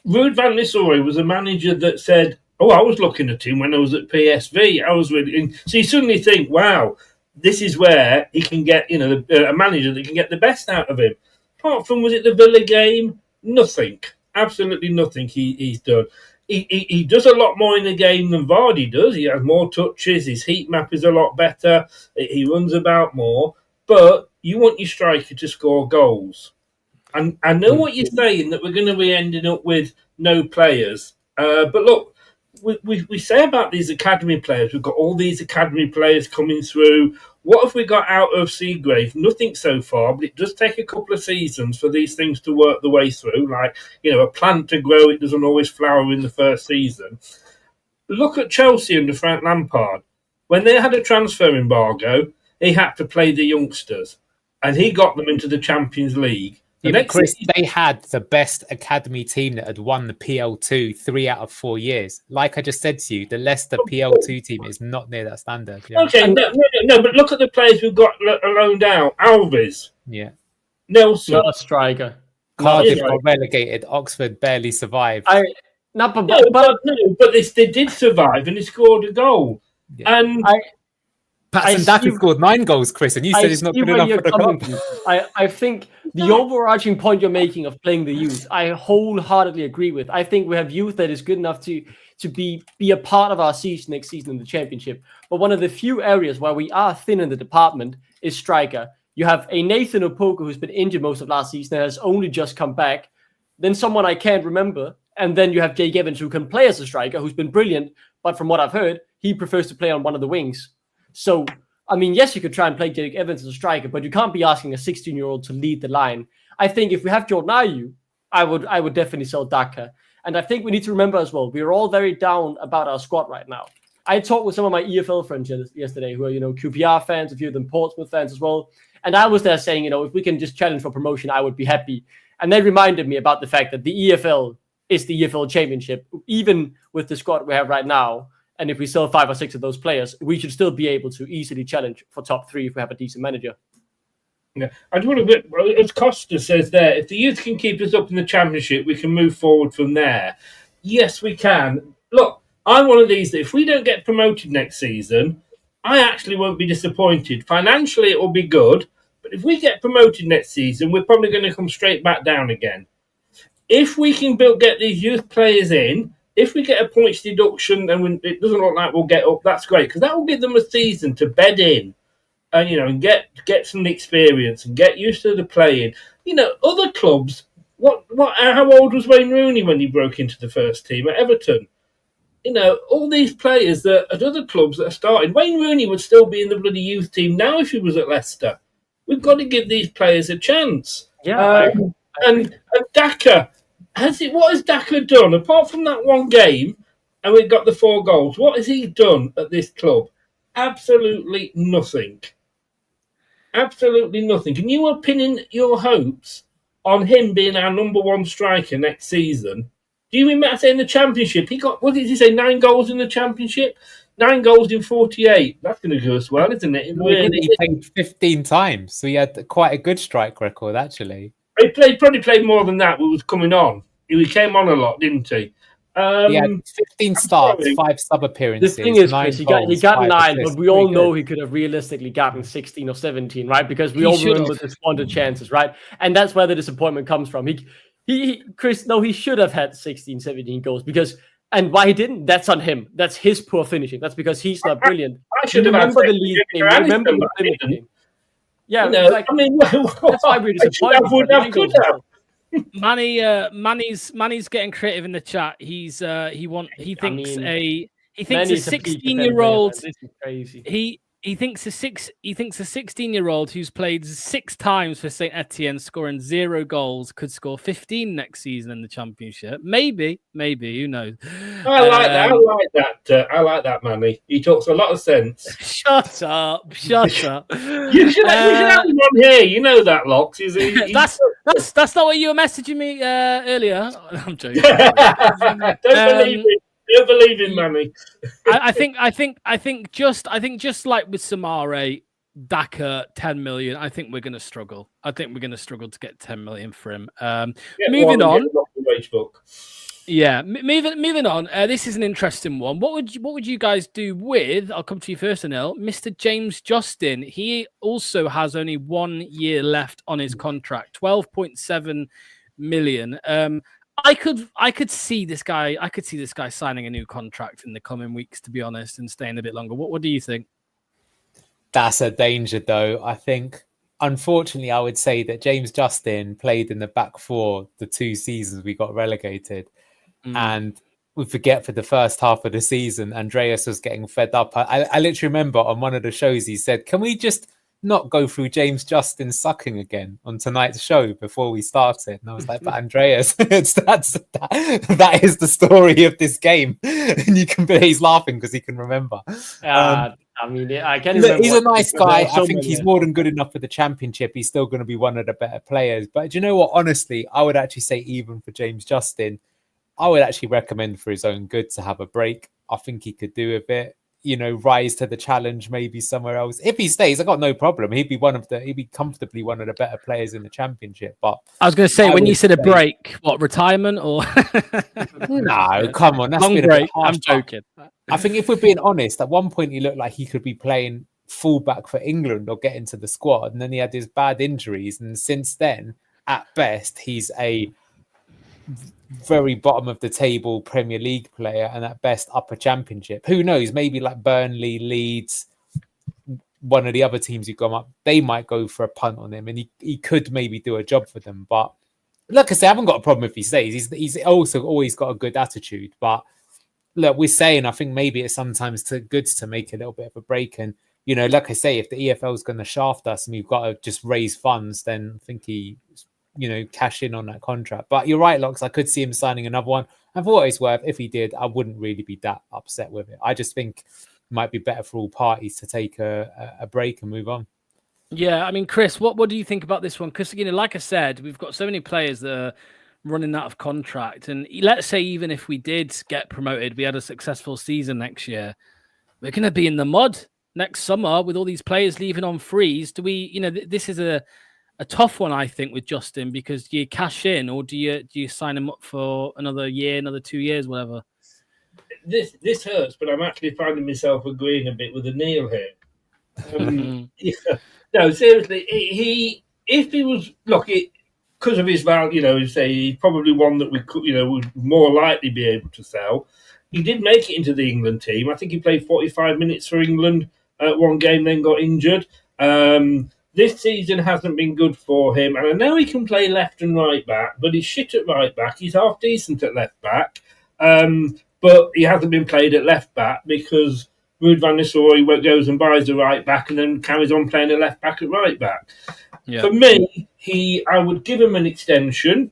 Ruud van Nistelrooy was a manager that said, oh, I was looking at him when I was at PSV. So you suddenly think, wow, this is where he can get, a manager that can get the best out of him. Apart from, was it the Villa game? Nothing. Absolutely nothing he's done. He does a lot more in the game than Vardy does. He has more touches. His heat map is a lot better. He runs about more. But you want your striker to score goals. And I know what you're saying, that we're going to be ending up with no players. But look, we say about these academy players, we've got all these academy players coming through. What have we got out of Seagrave? Nothing so far, but it does take a couple of seasons for these things to work the way through. Like, a plant to grow, it doesn't always flower in the first season. Look at Chelsea under Frank Lampard. When they had a transfer embargo, he had to play the youngsters, and he got them into the Champions League. Yeah, Chris, they had the best academy team that had won the PL2 3 out of 4 years. Like I just said to you, the Leicester PL2 team is not near that standard. Yeah. Okay, no, but look at the players we've got loaned out. Alves. Yeah. Nelson. Not a striker. Cardiff got relegated. Oxford barely survived. But they did survive, and he scored a goal. Yeah. Patson Daka scored 9 goals, Chris, and you said he's not good enough for the club. I think the overarching point you're making of playing the youth, I wholeheartedly agree with. I think we have youth that is good enough to be a part of our season next season in the championship. But one of the few areas where we are thin in the department is striker. You have a Nathan Opoku who's been injured most of last season and has only just come back. Then someone I can't remember. And then you have Jake Evans who can play as a striker, who's been brilliant. But from what I've heard, he prefers to play on one of the wings. So, I mean, yes, you could try and play Jake Evans as a striker, but you can't be asking a 16-year-old to lead the line. I think if we have Jordan Ayew, I would definitely sell Daka. And I think we need to remember as well, we are all very down about our squad right now. I talked with some of my EFL friends yesterday who are, QPR fans, a few of them Portsmouth fans as well. And I was there saying, if we can just challenge for promotion, I would be happy. And they reminded me about the fact that the EFL is the EFL Championship. Even with the squad we have right now, and if we sell 5 or 6 of those players, we should still be able to easily challenge for top 3 if we have a decent manager. Yeah, I do want a bit. As Costa says there, if the youth can keep us up in the Championship, we can move forward from there. Yes, we can. Look, I'm one of these that if we don't get promoted next season, I actually won't be disappointed. Financially, it will be good, but if we get promoted next season, we're probably going to come straight back down again. If we can get these youth players in, if we get a points deduction and it doesn't look like we'll get up, that's great because that will give them a season to bed in. And and get some experience and get used to the playing. Other clubs. How old was Wayne Rooney when he broke into the first team at Everton? All these players that at other clubs that are starting. Wayne Rooney would still be in the bloody youth team now if he was at Leicester. We've got to give these players a chance. Yeah. And Daka, what has Daka done apart from that one game? And we've got the 4 goals. What has he done at this club? Absolutely nothing. Absolutely nothing. Can you pin your hopes on him being our number 1 striker next season? Do you remember saying the Championship? He got, what did he say, 9 goals in the Championship? 9 goals in 48. That's going to go as well, isn't it? He played 15 times, so he had quite a good strike record, actually. He probably played more than that, but was coming on. He came on a lot, didn't he? He had 15 starts, 5 sub-appearances. The thing is, Chris, he got 9, but we all know he could have realistically gotten 16 or 17, right? Because we all remember the squandered chances, right? And that's where the disappointment comes from. Chris, he should have had 16, 17 goals and why he didn't, that's on him. That's his poor finishing. That's because he's not brilliant. I should have remember the league game. Remember the Plymouth game. Yeah, that's why we're disappointed. Manny's getting creative in the chat. He thinks a 16-year-old. This is crazy. He thinks a 16-year-old who's played 6 times for Saint Etienne, scoring 0 goals, could score 15 next season in the Championship. Maybe, who knows? I like that, Manny. He talks a lot of sense. Shut up! You should have him on here. You know that, Locks. That's not what you were messaging me earlier. I'm joking. Don't believe in Manny. I think just like with Soumare, Daka, 10 million. I think we're going to struggle. I think we're going to struggle to get 10 million for him. Moving on. Moving on. This is an interesting one. What would you guys do with? I'll come to you first, Anil. Mr. James Justin. He also has only 1 year left on his contract. 12.7 million. I could see this guy. I could see this guy signing a new contract in the coming weeks, to be honest, and staying a bit longer. What do you think? That's a danger, though. I think, unfortunately, I would say that James Justin played in the back 4 the 2 seasons we got relegated, and we forget for the first half of the season, Andreas was getting fed up. I literally remember on one of the shows he said, "Can we just not go through James Justin sucking again on tonight's show before we started?" And I was like, "But Andreas, that is the story of this game." And he's laughing because he can remember. I can't remember. He's a nice guy. I think he's more than good enough for the Championship. He's still going to be one of the better players. But do you know what? Honestly, I would actually say even for James Justin, I would actually recommend for his own good to have a break. I think he could do a bit. Rise to the challenge maybe somewhere else. If he stays, I got no problem. He'd be comfortably one of the better players in the Championship. But I was going to say, when you said a break, what, retirement or? No, come on, that's long been break. I'm joking. I think if we're being honest, at one point he looked like he could be playing fullback for England or get into the squad. And then he had his bad injuries. And since then, at best, he's a very bottom of the table Premier League player and at best upper championship. Who knows? Maybe like Burnley, Leeds, one of the other teams who come up, they might go for a punt on him and he could maybe do a job for them. But like I say, I haven't got a problem if he stays. He's also always got a good attitude. But look, we're saying I think maybe it's sometimes good to make a little bit of a break. And, you know, like I say, if the EFL is going to shaft us and we've got to just raise funds, then I think he, you know, cash in on that contract. But you're right, Locks. I could see him signing another one. And for what it's worth, if he did, I wouldn't really be that upset with it. I just think it might be better for all parties to take a break and move on. Yeah, I mean, Chris, what do you think about this one? Because, you know, like I said, we've got so many players that are running out of contract. And let's say even if we did get promoted, we had a successful season next year, we're going to be in the mud next summer with all these players leaving on frees. Do we, you know, this is a tough one, I think, with Justin, because do you cash in or do you sign him up for another year, another 2 years, whatever? This hurts, but I'm actually finding myself agreeing a bit with Anil here. No, seriously, if he was because of his value, you know, say he's probably one that we could, you know, would more likely be able to sell. He did make it into the England team. I think he played 45 minutes for England at one game, then got injured. This season hasn't been good for him, and I know he can play left and right back, but he's shit at right back. He's half decent at left back, but he hasn't been played at left back because Ruud van Nistelrooy goes and buys a right back and then carries on playing a left back at right back. Yeah. For me, I would give him an extension.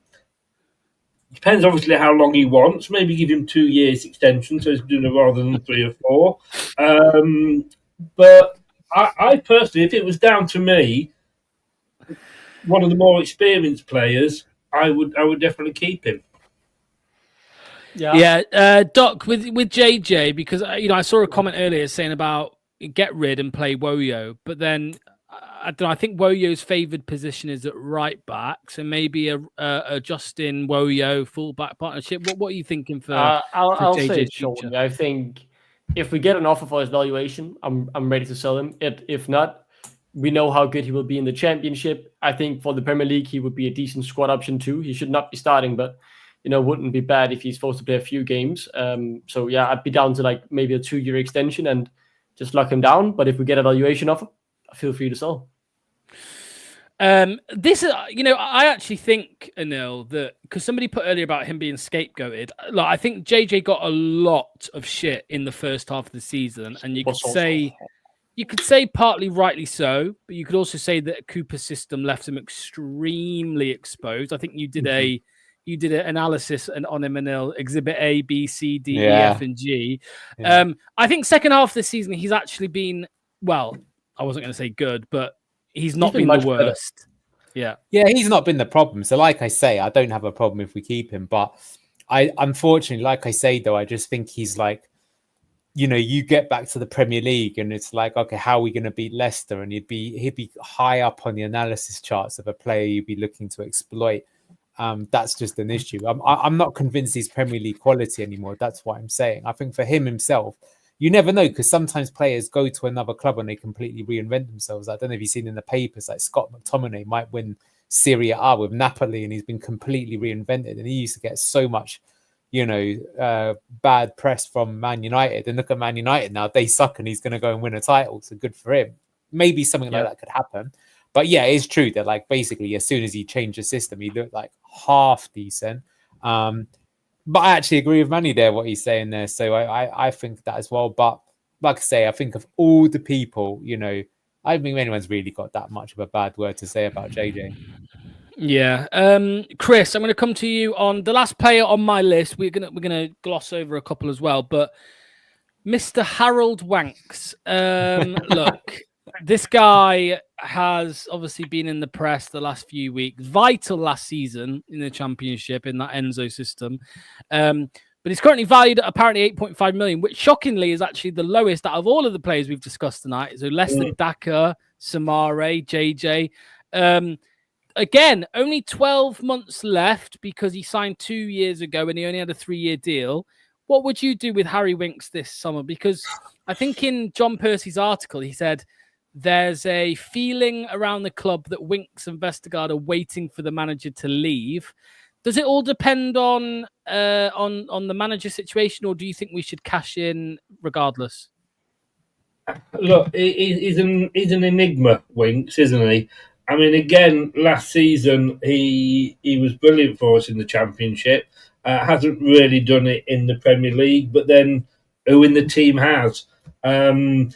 Depends obviously how long he wants. Maybe give him 2 years extension, so he's doing it rather than 3 or 4. But I personally, if it was down to me, one of the more experienced players, I would definitely keep him. Yeah. Doc, with JJ, because you know I saw a comment earlier saying about get rid and play Woyo, but then I don't know. I think Woyo's favoured position is at right back, so maybe a Justin Woyo fullback partnership. What are you thinking for? I'll JJ's say it shortly. I think if we get an offer for his valuation, I'm ready to sell him. If not, we know how good he will be in the Championship. I think for the Premier League, he would be a decent squad option too. He should not be starting, but you know, wouldn't be bad if he's supposed to play a few games. So yeah, I'd be down to like maybe a 2-year extension and just lock him down. But if we get a valuation offer, feel free to sell. This is, you know, I actually think, Anil, that because somebody put earlier about him being scapegoated, like I think JJ got a lot of shit in the first half of the season, and you could say partly rightly so, but you could also say that Cooper's system left him extremely exposed. I think you did an analysis on him, Anil, exhibit A, B, C, D, E, F, and G. Yeah. I think second half of the season he's actually been, well, I wasn't going to say good, but he's not been the worst. Better. Yeah, he's not been the problem. So like I say, I don't have a problem if we keep him. But I unfortunately, like I say, though, I just think he's like, you know, you get back to the Premier League and it's like, okay, how are we going to beat Leicester? And he'd be high up on the analysis charts of a player you'd be looking to exploit. That's just an issue. I'm not convinced he's Premier League quality anymore. That's what I'm saying. I think for him himself, you never know, because sometimes players go to another club and they completely reinvent themselves. I don't know if you've seen in the papers, like Scott McTominay might win Serie A with Napoli and he's been completely reinvented. And he used to get so much, you know, bad press from Man United. And look at Man United now, they suck and he's going to go and win a title. So good for him. Maybe something like that could happen. But yeah, it's true that like basically as soon as he changed the system, he looked like half decent. But I actually agree with Manny there, what he's saying there. So I think that as well. But like I say, I think of all the people, you know, I don't think anyone's really got that much of a bad word to say about JJ. Yeah. Chris, I'm going to come to you on the last player on my list. We're gonna gloss over a couple as well. But Mr. Harold Wanks, look, this guy has obviously been in the press the last few weeks. Vital last season in the Championship in that Enzo system. But he's currently valued at apparently 8.5 million, which shockingly is actually the lowest out of all of the players we've discussed tonight. So Leicester, Daka, Soumare, JJ. Again, only 12 months left because he signed 2 years ago and he only had a 3-year deal. What would you do with Harry Winks this summer? Because I think in John Percy's article, he said there's a feeling around the club that Winks and Vestergaard are waiting for the manager to leave. Does it all depend on the manager situation, or do you think we should cash in regardless? Look, he's an enigma, Winks, isn't he? I mean, again, last season he was brilliant for us in the Championship. Hasn't really done it in the Premier League, but then who in the team has? I'm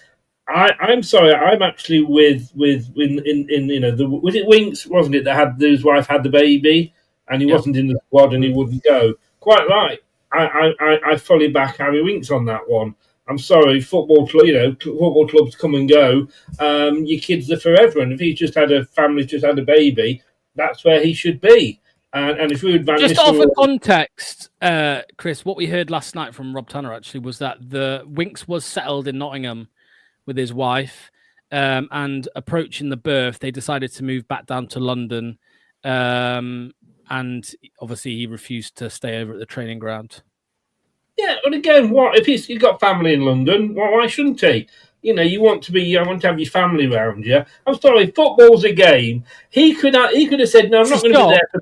sorry, I'm actually with was it Winks, wasn't it, that had his wife had the baby and he wasn't in the squad and he wouldn't go. Quite right. I fully back Harry Winks on that one. I'm sorry, football clubs come and go. Your kids are forever, and if he's just had a family, just had a baby, that's where he should be. And if we would just off of context, Chris, what we heard last night from Rob Tanner actually was that the Winks was settled in Nottingham with his wife, and approaching the birth, they decided to move back down to London, and obviously he refused to stay over at the training ground. Yeah, but again, what if he's got family in London? Well, why shouldn't he? You want to have your family around you. I'm sorry, football's a game. He could have said, "No, I'm not going to be there."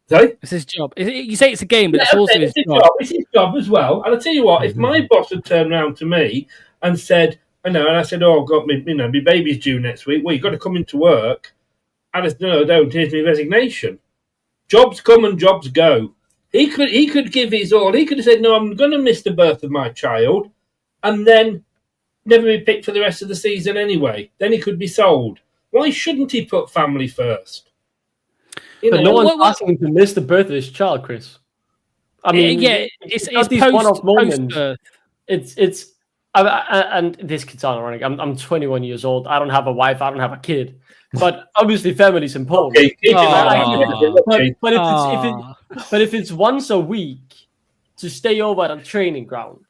Sorry, it's his job. You say it's a game, but it's also his job. It's his job as well. And I tell you what, if my boss had turned around to me and said, and I said, "Oh, I've got my baby's due next week. Well, you've got to come into work," and I said, "No, don't. Here's my resignation." Jobs come and jobs go. He could give his all. He could have said, "No, I'm going to miss the birth of my child," and then never be picked for the rest of the season anyway. Then he could be sold. Why shouldn't he put family first? But no one's asking him to miss the birth of his child, Chris. I mean, it's these one-off moments. It's and this could sound ironic. I'm 21 years old. I don't have a wife. I don't have a kid. But obviously, family is important. But if it's once a week to stay over at a training ground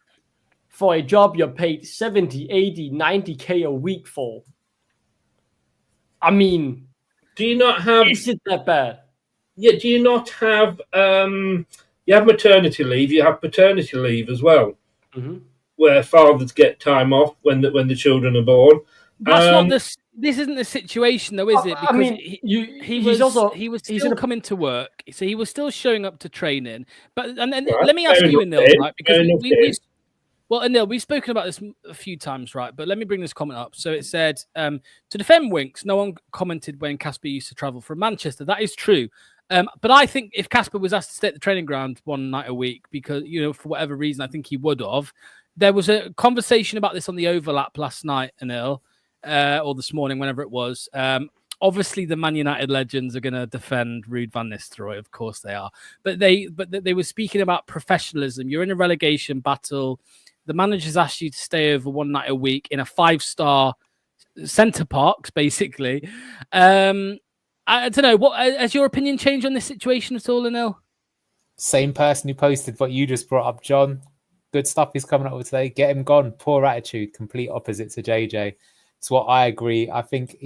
for a job you're paid 70, 80, 90K a week for, I mean, do you not have? Is it that bad? Yeah. Do you not have? You have maternity leave. You have paternity leave as well, where fathers get time off when the children are born. That's not this. This isn't the situation, though, is it? Because I mean, he was still coming to work, so he was still showing up to training. But let me ask you, Anil, right? Because Anil, we've spoken about this a few times, right? But let me bring this comment up. So it said, to defend Winks, no one commented when Casper used to travel from Manchester. That is true. But I think if Casper was asked to stay at the training ground one night a week, because, for whatever reason, I think he would have. There was a conversation about this on the overlap last night, Anil. Or this morning, whenever it was. Obviously, the Man United legends are going to defend Ruud van Nistelrooy. Of course they are. But they were speaking about professionalism. You're in a relegation battle. The manager's asked you to stay over one night a week in a 5-star Centre Parks, basically. I don't know. What has your opinion changed on this situation at all, Anil? Same person who posted what you just brought up, John. Good stuff he's coming up with today. Get him gone. Poor attitude. Complete opposite to JJ. It's what I agree. I think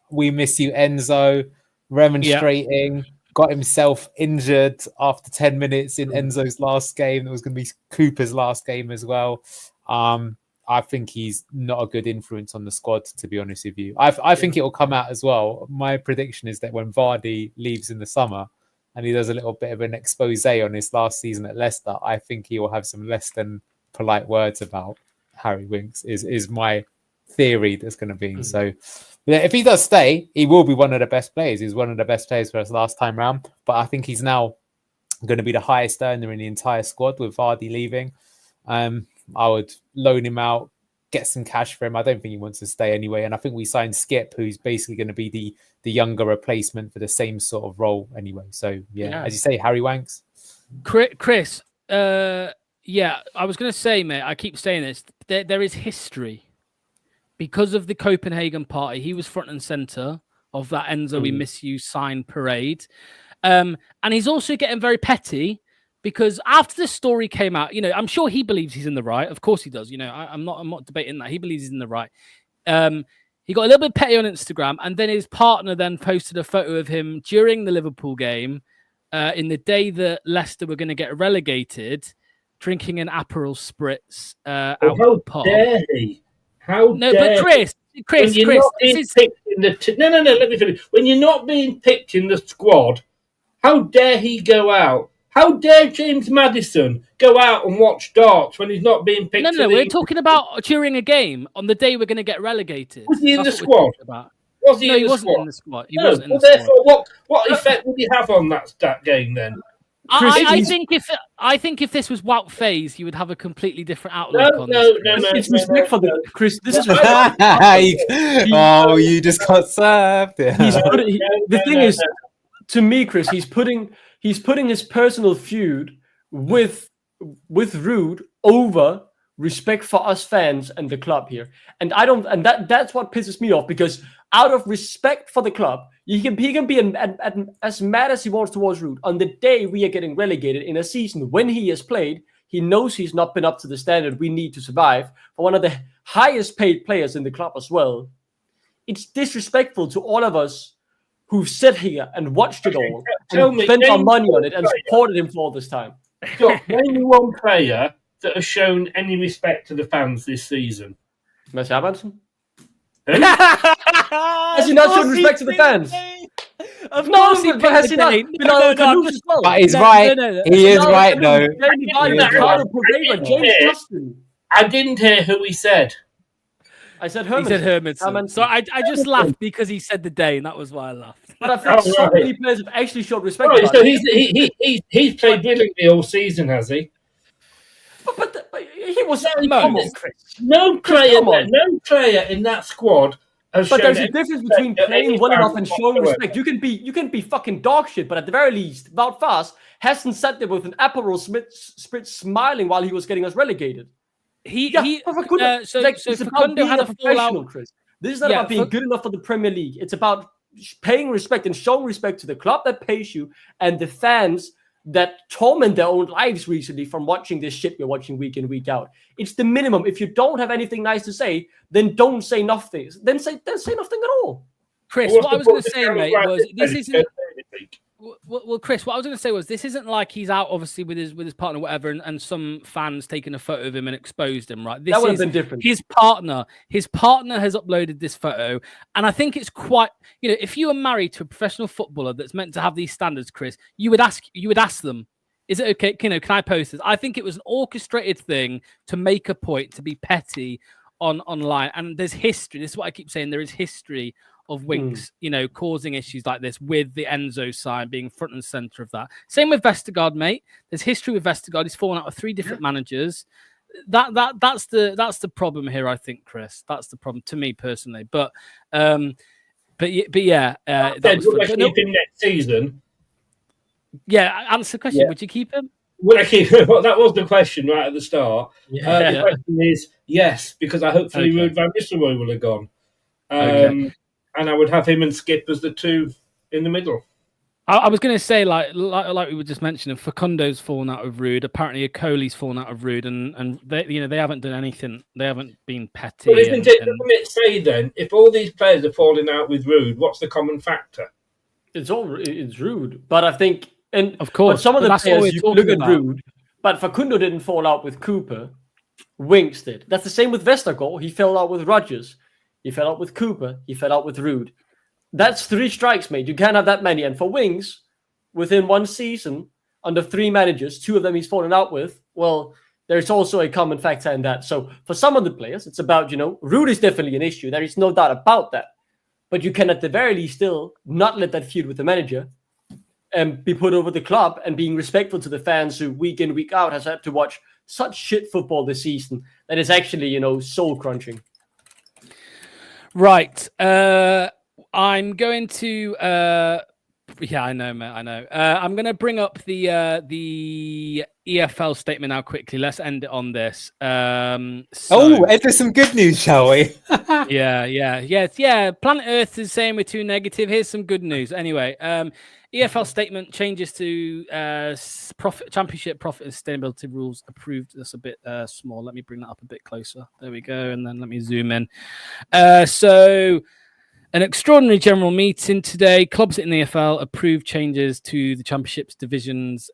we miss you, Enzo, remonstrating, got himself injured after 10 minutes in Enzo's last game. It was going to be Cooper's last game as well. I think he's not a good influence on the squad, to be honest with you. I think it will come out as well. My prediction is that when Vardy leaves in the summer and he does a little bit of an expose on his last season at Leicester, I think he will have some less than polite words about Harry Winks, is my theory that's going to be. So if he does stay, he will be one of the best players. He's one of the best players for us last time round, but I think he's now going to be the highest earner in the entire squad with Vardy leaving. I would loan him out, get some cash for him. I don't think he wants to stay anyway, and I think we signed Skip, who's basically going to be the younger replacement for the same sort of role anyway. So as you say, Harry Winks. Chris, I was going to say, mate, I keep saying this, there is history. Because of the Copenhagen party, he was front and center of that Enzo We Miss You sign parade. And he's also getting very petty because after the story came out, I'm sure he believes he's in the right. Of course he does. I'm not debating that. He believes he's in the right. He got a little bit petty on Instagram, and then his partner then posted a photo of him during the Liverpool game in the day that Leicester were going to get relegated, drinking an Aperol Spritz out of the pub. Dare he? But Chris, when you're not being picked in the no, let me finish. When you're not being picked in the squad, how dare he go out? How dare James Maddison go out and watch darts when he's not being picked? No. We're talking about during a game on the day we're going to get relegated. Was he in the That's what we're squad? talking about. Was he No, in he the wasn't squad? in the squad. He No. wasn't in Well, the squad. therefore, what effect would he have on that game then? I think if this was Wout Faes, you would have a completely different outlook on this. It's respect for the Chris. This is you just got served. The thing is, to me, Chris, he's putting his personal feud with Ruud over respect for us fans and the club here. And that's what pisses me off, because out of respect for the club, he can be as mad as he wants towards Ruud. On the day we are getting relegated in a season when he has played, he knows he's not been up to the standard we need to survive, for one of the highest paid players in the club as well. It's disrespectful to all of us who've sat here and watched it all and spent our money on it and supported him for all this time. Name me one player that has shown any respect to the fans this season. Messi Avanson? Has he not shown respect to the fans? Has he not? Bilal El Khannouss as well. But he's right. He is right, though. James Justin. I didn't hear who he said. I said He said Hermanson. So I just laughed because he said the day, and that was why I laughed. But I think so many players have actually showed respect. So he's played brilliantly all season, has he? But he was no player in that squad has But shown there's a difference between playing well enough and showing respect. You can be fucking dog shit, but at the very least, Wout Faes hasn't sat there with an Aperol Spritz smiling while he was getting us relegated. Facundo had a fallout. Chris. This is not about being good enough for the Premier League. It's about paying respect and showing respect to the club that pays you and the fans that torment their own lives recently from watching this shit we're watching week in, week out. It's the minimum. If you don't have anything nice to say, then don't say nothing. Then say nothing at all. Chris, what I was going to say, mate, was this isn't. Well, Chris, what I was going to say was this isn't like he's out, obviously, with his partner, whatever, and some fans taking a photo of him and exposed him, right? This that would have been different. His partner has uploaded this photo, and I think it's quite. If you are married to a professional footballer that's meant to have these standards, Chris, you would ask them, is it okay? Can I post this? I think it was an orchestrated thing to make a point, to be petty online, and there's history. This is what I keep saying. There is history of Winks, causing issues like this, with the Enzo sign being front and center of that. Same with Vestergaard, mate. There's history with Vestergaard. He's fallen out with 3 different managers. That's the problem here, I think, Chris. That's the problem to me personally. But yeah. That was keep him next season. Yeah, answer the question. Yeah. Would you keep him? Would I keep him? Well, that was the question right at the start. The question is yes, because hopefully Ruud van Nistelrooy will have gone. And I would have him and Skip as the two in the middle. I was going to say, like we were just mentioning, Facundo's fallen out of Ruud. Apparently, Akoli's fallen out of Ruud, and they haven't done anything. They haven't been petty. Well, doesn't it say then, if all these players are falling out with Ruud, what's the common factor? It's Ruud, but I think, and of course, some of the players you look at Ruud, but Facundo didn't fall out with Cooper. Winks did. That's the same with Vestergaard. He fell out with Rodgers. He fell out with Cooper. He fell out with Ruud. That's 3 strikes, mate. You can't have that many. And for Winks, within one season, under 3 managers, 2 of them he's fallen out with, well, there's also a common factor in that. So for some of the players, it's about, Ruud is definitely an issue. There is no doubt about that. But you can, at the very least, still not let that feud with the manager and be put over the club, and being respectful to the fans who week in, week out has had to watch such shit football this season that is actually, soul-crunching. Right. I'm going to. Yeah, I know, mate. I know. I'm going to bring up the EFL statement now quickly. Let's end it on this. Enter some good news, shall we? Yeah. Planet Earth is saying we're too negative. Here's some good news. Anyway, EFL statement changes to championship profit and sustainability rules approved. That's a bit small. Let me bring that up a bit closer. There we go. And then let me zoom in. So an extraordinary general meeting today. Clubs in the EFL approved changes to the championship division's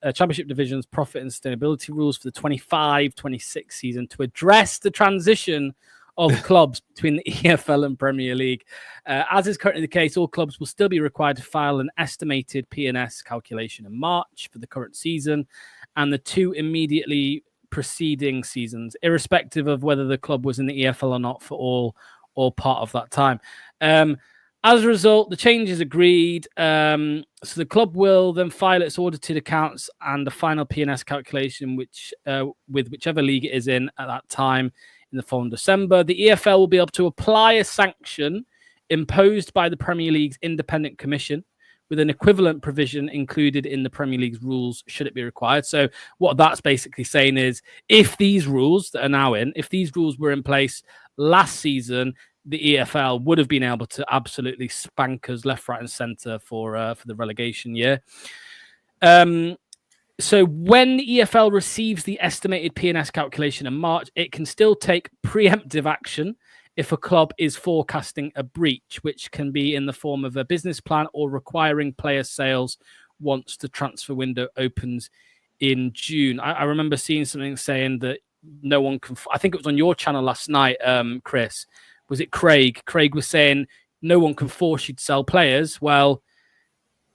profit and sustainability rules for the 25-26 season to address the transition of clubs between the EFL and Premier League. As is currently the case, all clubs will still be required to file an estimated P&S calculation in March for the current season and the 2 immediately preceding seasons, irrespective of whether the club was in the EFL or not for all or part of that time. As a result, the change is agreed. So the club will then file its audited accounts and the final P&S calculation, with whichever league it is in at that time in the following December. The EFL will be able to apply a sanction imposed by the Premier League's independent commission, with an equivalent provision included in the Premier League's rules, should it be required. So what that's basically saying is, if these rules that are now in, if these rules were in place last season, the EFL would have been able to absolutely spank us left, right, and centre for the relegation year. So when the EFL receives the estimated P&S calculation in March, it can still take preemptive action if a club is forecasting a breach, which can be in the form of a business plan or requiring player sales once the transfer window opens in June. I remember seeing something saying that no one can... I think it was on your channel last night, Chris. Was it Craig? Craig was saying no one can force you to sell players. Well,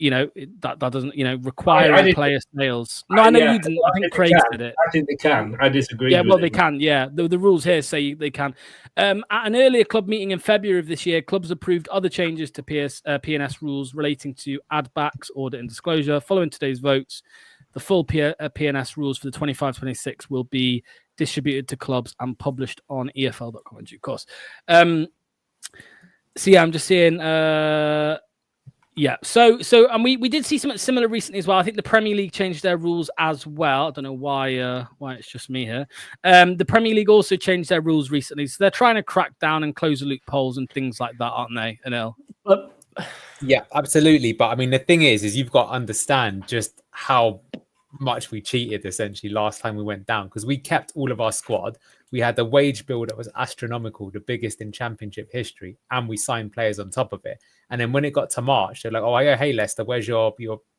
that doesn't, require player sales. No, I know you didn't. I think Craig said it. I think they can. I disagree. Yeah, well, they can. Yeah, the rules here say they can. At an earlier club meeting in February of this year, clubs approved other changes to P&S rules relating to ad backs, audit, and disclosure. Following today's votes, the full P&S rules for the 25-26 will be distributed to clubs and published on EFL.com in due course. So yeah, I'm just saying. Yeah. So and we did see something similar recently as well. I think the Premier League changed their rules as well. I don't know why it's just me here. The Premier League also changed their rules recently, so they're trying to crack down and close the loopholes and things like that, aren't they, Anil? Yeah, absolutely. But I mean, the thing is you've got to understand just how much we cheated essentially last time we went down, because we kept all of our squad. We had the wage bill that was astronomical, the biggest in championship history, and we signed players on top of it. And then when it got to March, they're like, "Oh, hey Leicester, where's your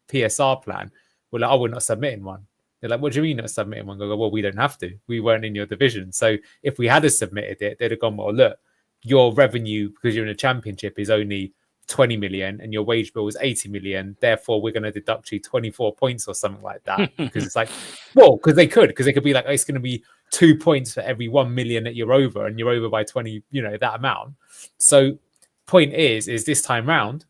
PSR plan?" We're like, "Oh, we're not submitting one." They're like, "What do you mean not submitting one?" We go, "Well, we don't have to. We weren't in your division." So if we had submitted it, they'd have gone, "Well, look, your revenue because you're in a championship is only 20 million and your wage bill was 80 million. Therefore, we're going to deduct you 24 points or something like that." Because it's like, well, because they could be like, oh, it's going to be 2 points for every 1 million that you're over, and you're over by 20, that amount. So point is this time round,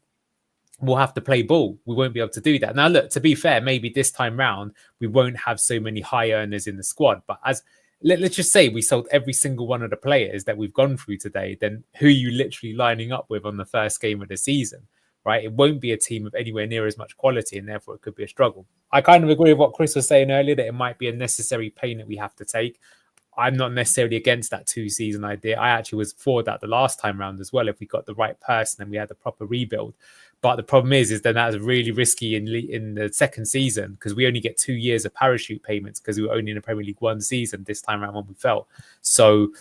we'll have to play ball. We won't be able to do that. Now, look, to be fair, maybe this time round, we won't have so many high earners in the squad. But let's just say we sold every single one of the players that we've gone through today, then who are you literally lining up with on the first game of the season, right? It won't be a team of anywhere near as much quality, and therefore it could be a struggle. I kind of agree with what Chris was saying earlier, that it might be a necessary pain that we have to take. I'm not necessarily against that 2-season idea. I actually was for that the last time round as well, if we got the right person and we had the proper rebuild. But the problem is then that's really risky in the second season, because we only get 2 years of parachute payments because we were only in the Premier League 1 season this time around when we fell. So,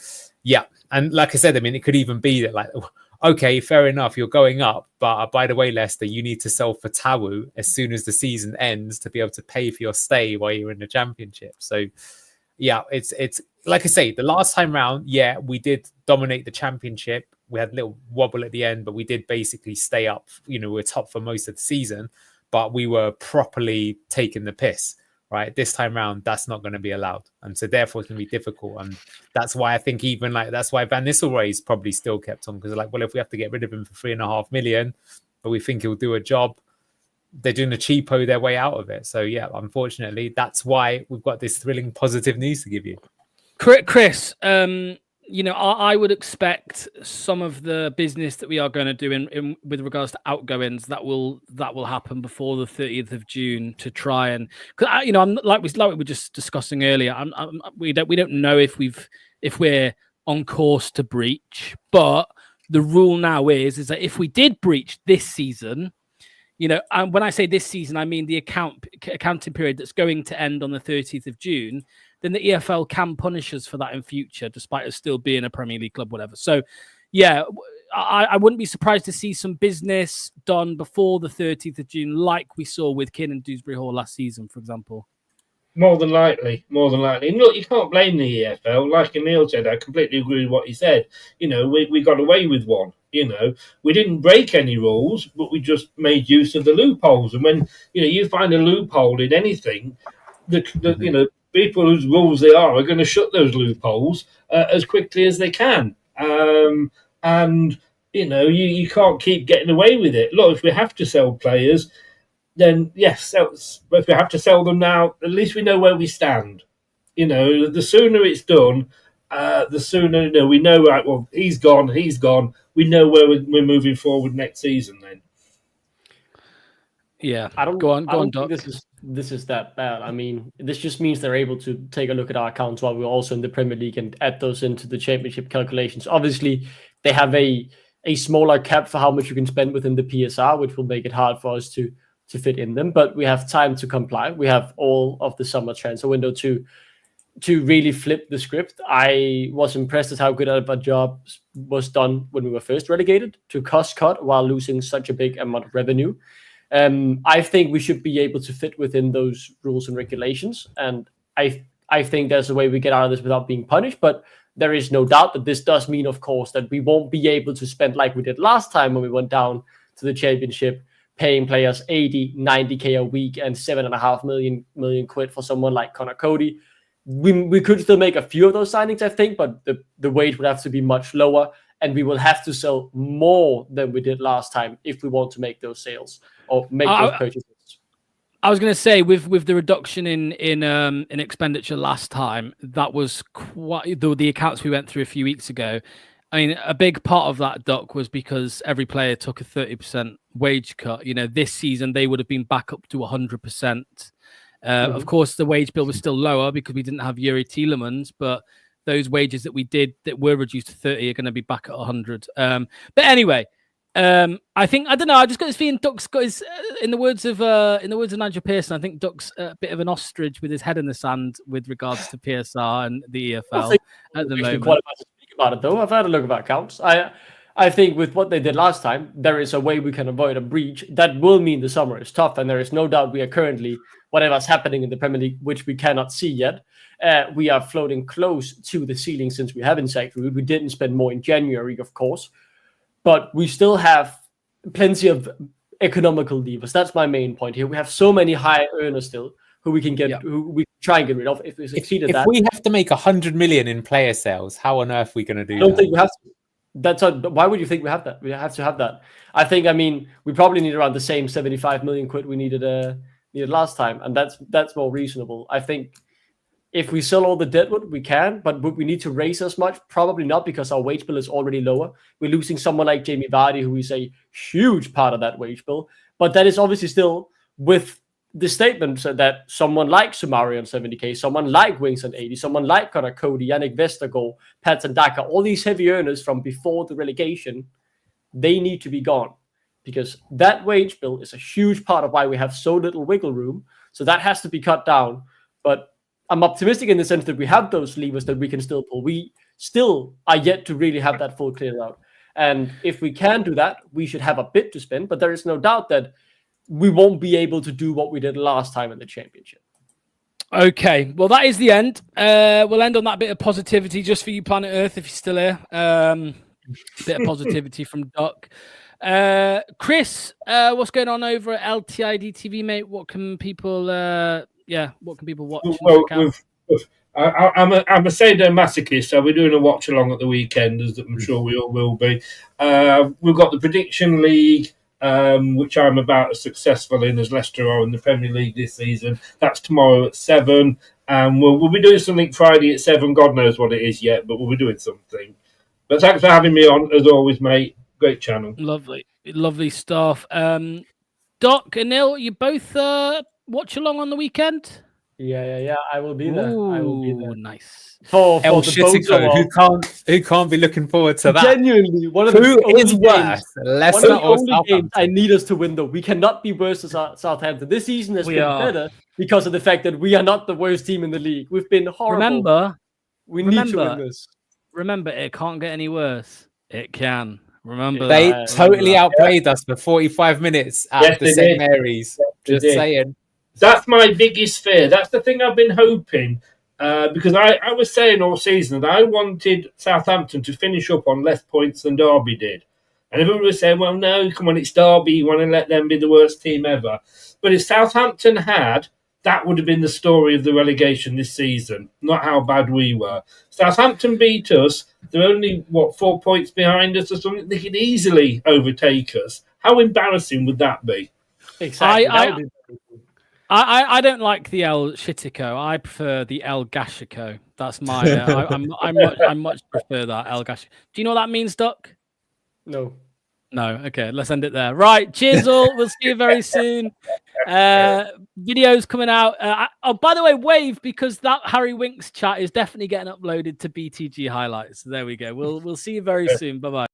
yeah. And like I said, I mean, it could even be that, like, okay, fair enough, you're going up. But by the way, Leicester, you need to sell for Tawu as soon as the season ends to be able to pay for your stay while you're in the championship. So, yeah, it's like I say, the last time round, yeah, we did dominate the championship. We had a little wobble at the end, but we did basically stay up. We were top for most of the season, but we were properly taking the piss, right? This time round, that's not going to be allowed. And so therefore it's going to be difficult. And that's why I think that's why Van Nistelrooy's probably still kept on, because like, well, if we have to get rid of him for 3.5 million, but we think he'll do a job, they're doing a cheapo their way out of it. So yeah, unfortunately, that's why we've got this thrilling positive news to give you. Chris, I would expect some of the business that we are going to do in with regards to outgoings that will happen before the 30th of June to try and, because I'm like we were just discussing earlier. We don't know if we're on course to breach, but the rule now is that if we did breach this season, and when I say this season, I mean the accounting period that's going to end on the 30th of June, then the EFL can punish us for that in future, despite us still being a Premier League club, whatever. So, yeah, I wouldn't be surprised to see some business done before the 30th of June, like we saw with Keane and Dewsbury Hall last season, for example. More than likely. And look, you can't blame the EFL. Like Emil said, I completely agree with what he said. We got away with one. We didn't break any rules, but we just made use of the loopholes. And when you find a loophole in anything, the people whose rules they are going to shut those loopholes as quickly as they can. And you can't keep getting away with it. Look, if we have to sell players, then yes, if we have to sell them now, at least we know where we stand. The sooner it's done, the sooner we know. Right, well, he's gone. We know where we're moving forward next season. Then, yeah, I don't go on, think Doc. this is that bad. I mean, this just means they're able to take a look at our accounts while we're also in the Premier League and add those into the championship calculations. Obviously, they have a smaller cap for how much you can spend within the PSR, which will make it hard for us to fit in them. But we have time to comply. We have all of the summer transfer window to really flip the script. I was impressed at how good of a job was done when we were first relegated to cost cut while losing such a big amount of revenue. I think we should be able to fit within those rules and regulations. And I think there's a way we get out of this without being punished. But there is no doubt that this does mean, of course, that we won't be able to spend like we did last time when we went down to the championship, paying players 80, 90K a week and 7.5 million quid for someone like Connor Cody. We could still make a few of those signings, I think, but the wage would have to be much lower, and we will have to sell more than we did last time if we want to make those sales or make those purchases. I was going to say, with the reduction in expenditure last time, that was quite the accounts we went through a few weeks ago. I mean, a big part of that, Doc, was because every player took a 30% wage cut. This season they would have been back up to 100%. Of course, the wage bill was still lower because we didn't have Yuri Tielemans, but those wages that we did that were reduced to 30 are going to be back at 100. But anyway, I don't know. I just got this feeling Duck's got his, in the words of Nigel Pearson, I think Duck's a bit of an ostrich with his head in the sand with regards to PSR and the EFL at the moment. Qualified to speak about it, though. I've had a look at accounts. I think with what they did last time, there is a way we can avoid a breach. That will mean the summer is tough, and there is no doubt we are currently, whatever's happening in the Premier League, which we cannot see yet, we are floating close to the ceiling since we haven't sacked Ruud. We didn't spend more in January, of course, but we still have plenty of economical levers. That's my main point here. We have so many high earners still who we can get, who we try and get rid of if we succeed at that. If we have to make 100 million in player sales, how on earth are we going to do that? I don't think we have to. Why would you think we have that? We have to have that. I think, we probably need around the same 75 million quid we needed last time, and that's more reasonable. I think if we sell all the deadwood, we can, but would we need to raise as much? Probably not, because our wage bill is already lower. We're losing someone like Jamie Vardy, who is a huge part of that wage bill, but that is obviously still with the statement that someone like Soumare on 70k, someone like Wings on 80, someone like Connor Cody, Yannick Vestergaard, Patson Daka, all these heavy earners from before the relegation, they need to be gone, because that wage bill is a huge part of why we have so little wiggle room. So that has to be cut down. But I'm optimistic in the sense that we have those levers that we can still pull. We still are yet to really have that full clear out. And if we can do that, we should have a bit to spend. But there is no doubt that we won't be able to do what we did last time in the championship. Okay, well, that is the end. We'll end on that bit of positivity just for you, Planet Earth, if you're still here. Bit of positivity from Doc. Chris, what's going on over at LTID TV, mate? What can people watch? I'm a sadomasochist, so we're doing a watch along at the weekend, as I'm sure we all will be. We've got the Prediction League, which I'm about as successful in as Leicester are in the Premier League this season. That's tomorrow at 7. We'll be doing something Friday at 7. God knows what it is yet, but we'll be doing something. But thanks for having me on, as always, mate. Great channel. Lovely stuff. Doc and Neil, you both watch along on the weekend? Yeah. I will be there. Ooh, nice. For El the Shitico, who can't be looking forward to that? Genuinely, one of Who the only is games, worse, Leicester or Southampton? I need us to win, though. We cannot be worse than Southampton. This season has been better because of the fact that we are not the worst team in the league. We've been horrible. We need to win this. Remember, it can't get any worse. It can. Remember they that. totally outplayed us for 45 minutes at the St. Mary's. Just saying. That's my biggest fear. That's the thing I've been hoping. Because I was saying all season that I wanted Southampton to finish up on less points than Derby did. And everyone was saying, well, no, come on, it's Derby. You want to let them be the worst team ever. But if Southampton had, that would have been the story of the relegation this season, not how bad we were. Southampton beat us. They're only, 4 points behind us or something? They could easily overtake us. How embarrassing would that be? Exactly. I don't like the El Shitico. I prefer the El Gashico. That's my. I much prefer that El Gashico. Do you know what that means, Duck? No. No. Okay, let's end it there. Right, cheers all. We'll see you very soon. Videos coming out. Oh, by the way, wave, because that Harry Winks chat is definitely getting uploaded to BTG highlights. So there we go. We'll see you very soon. Bye bye.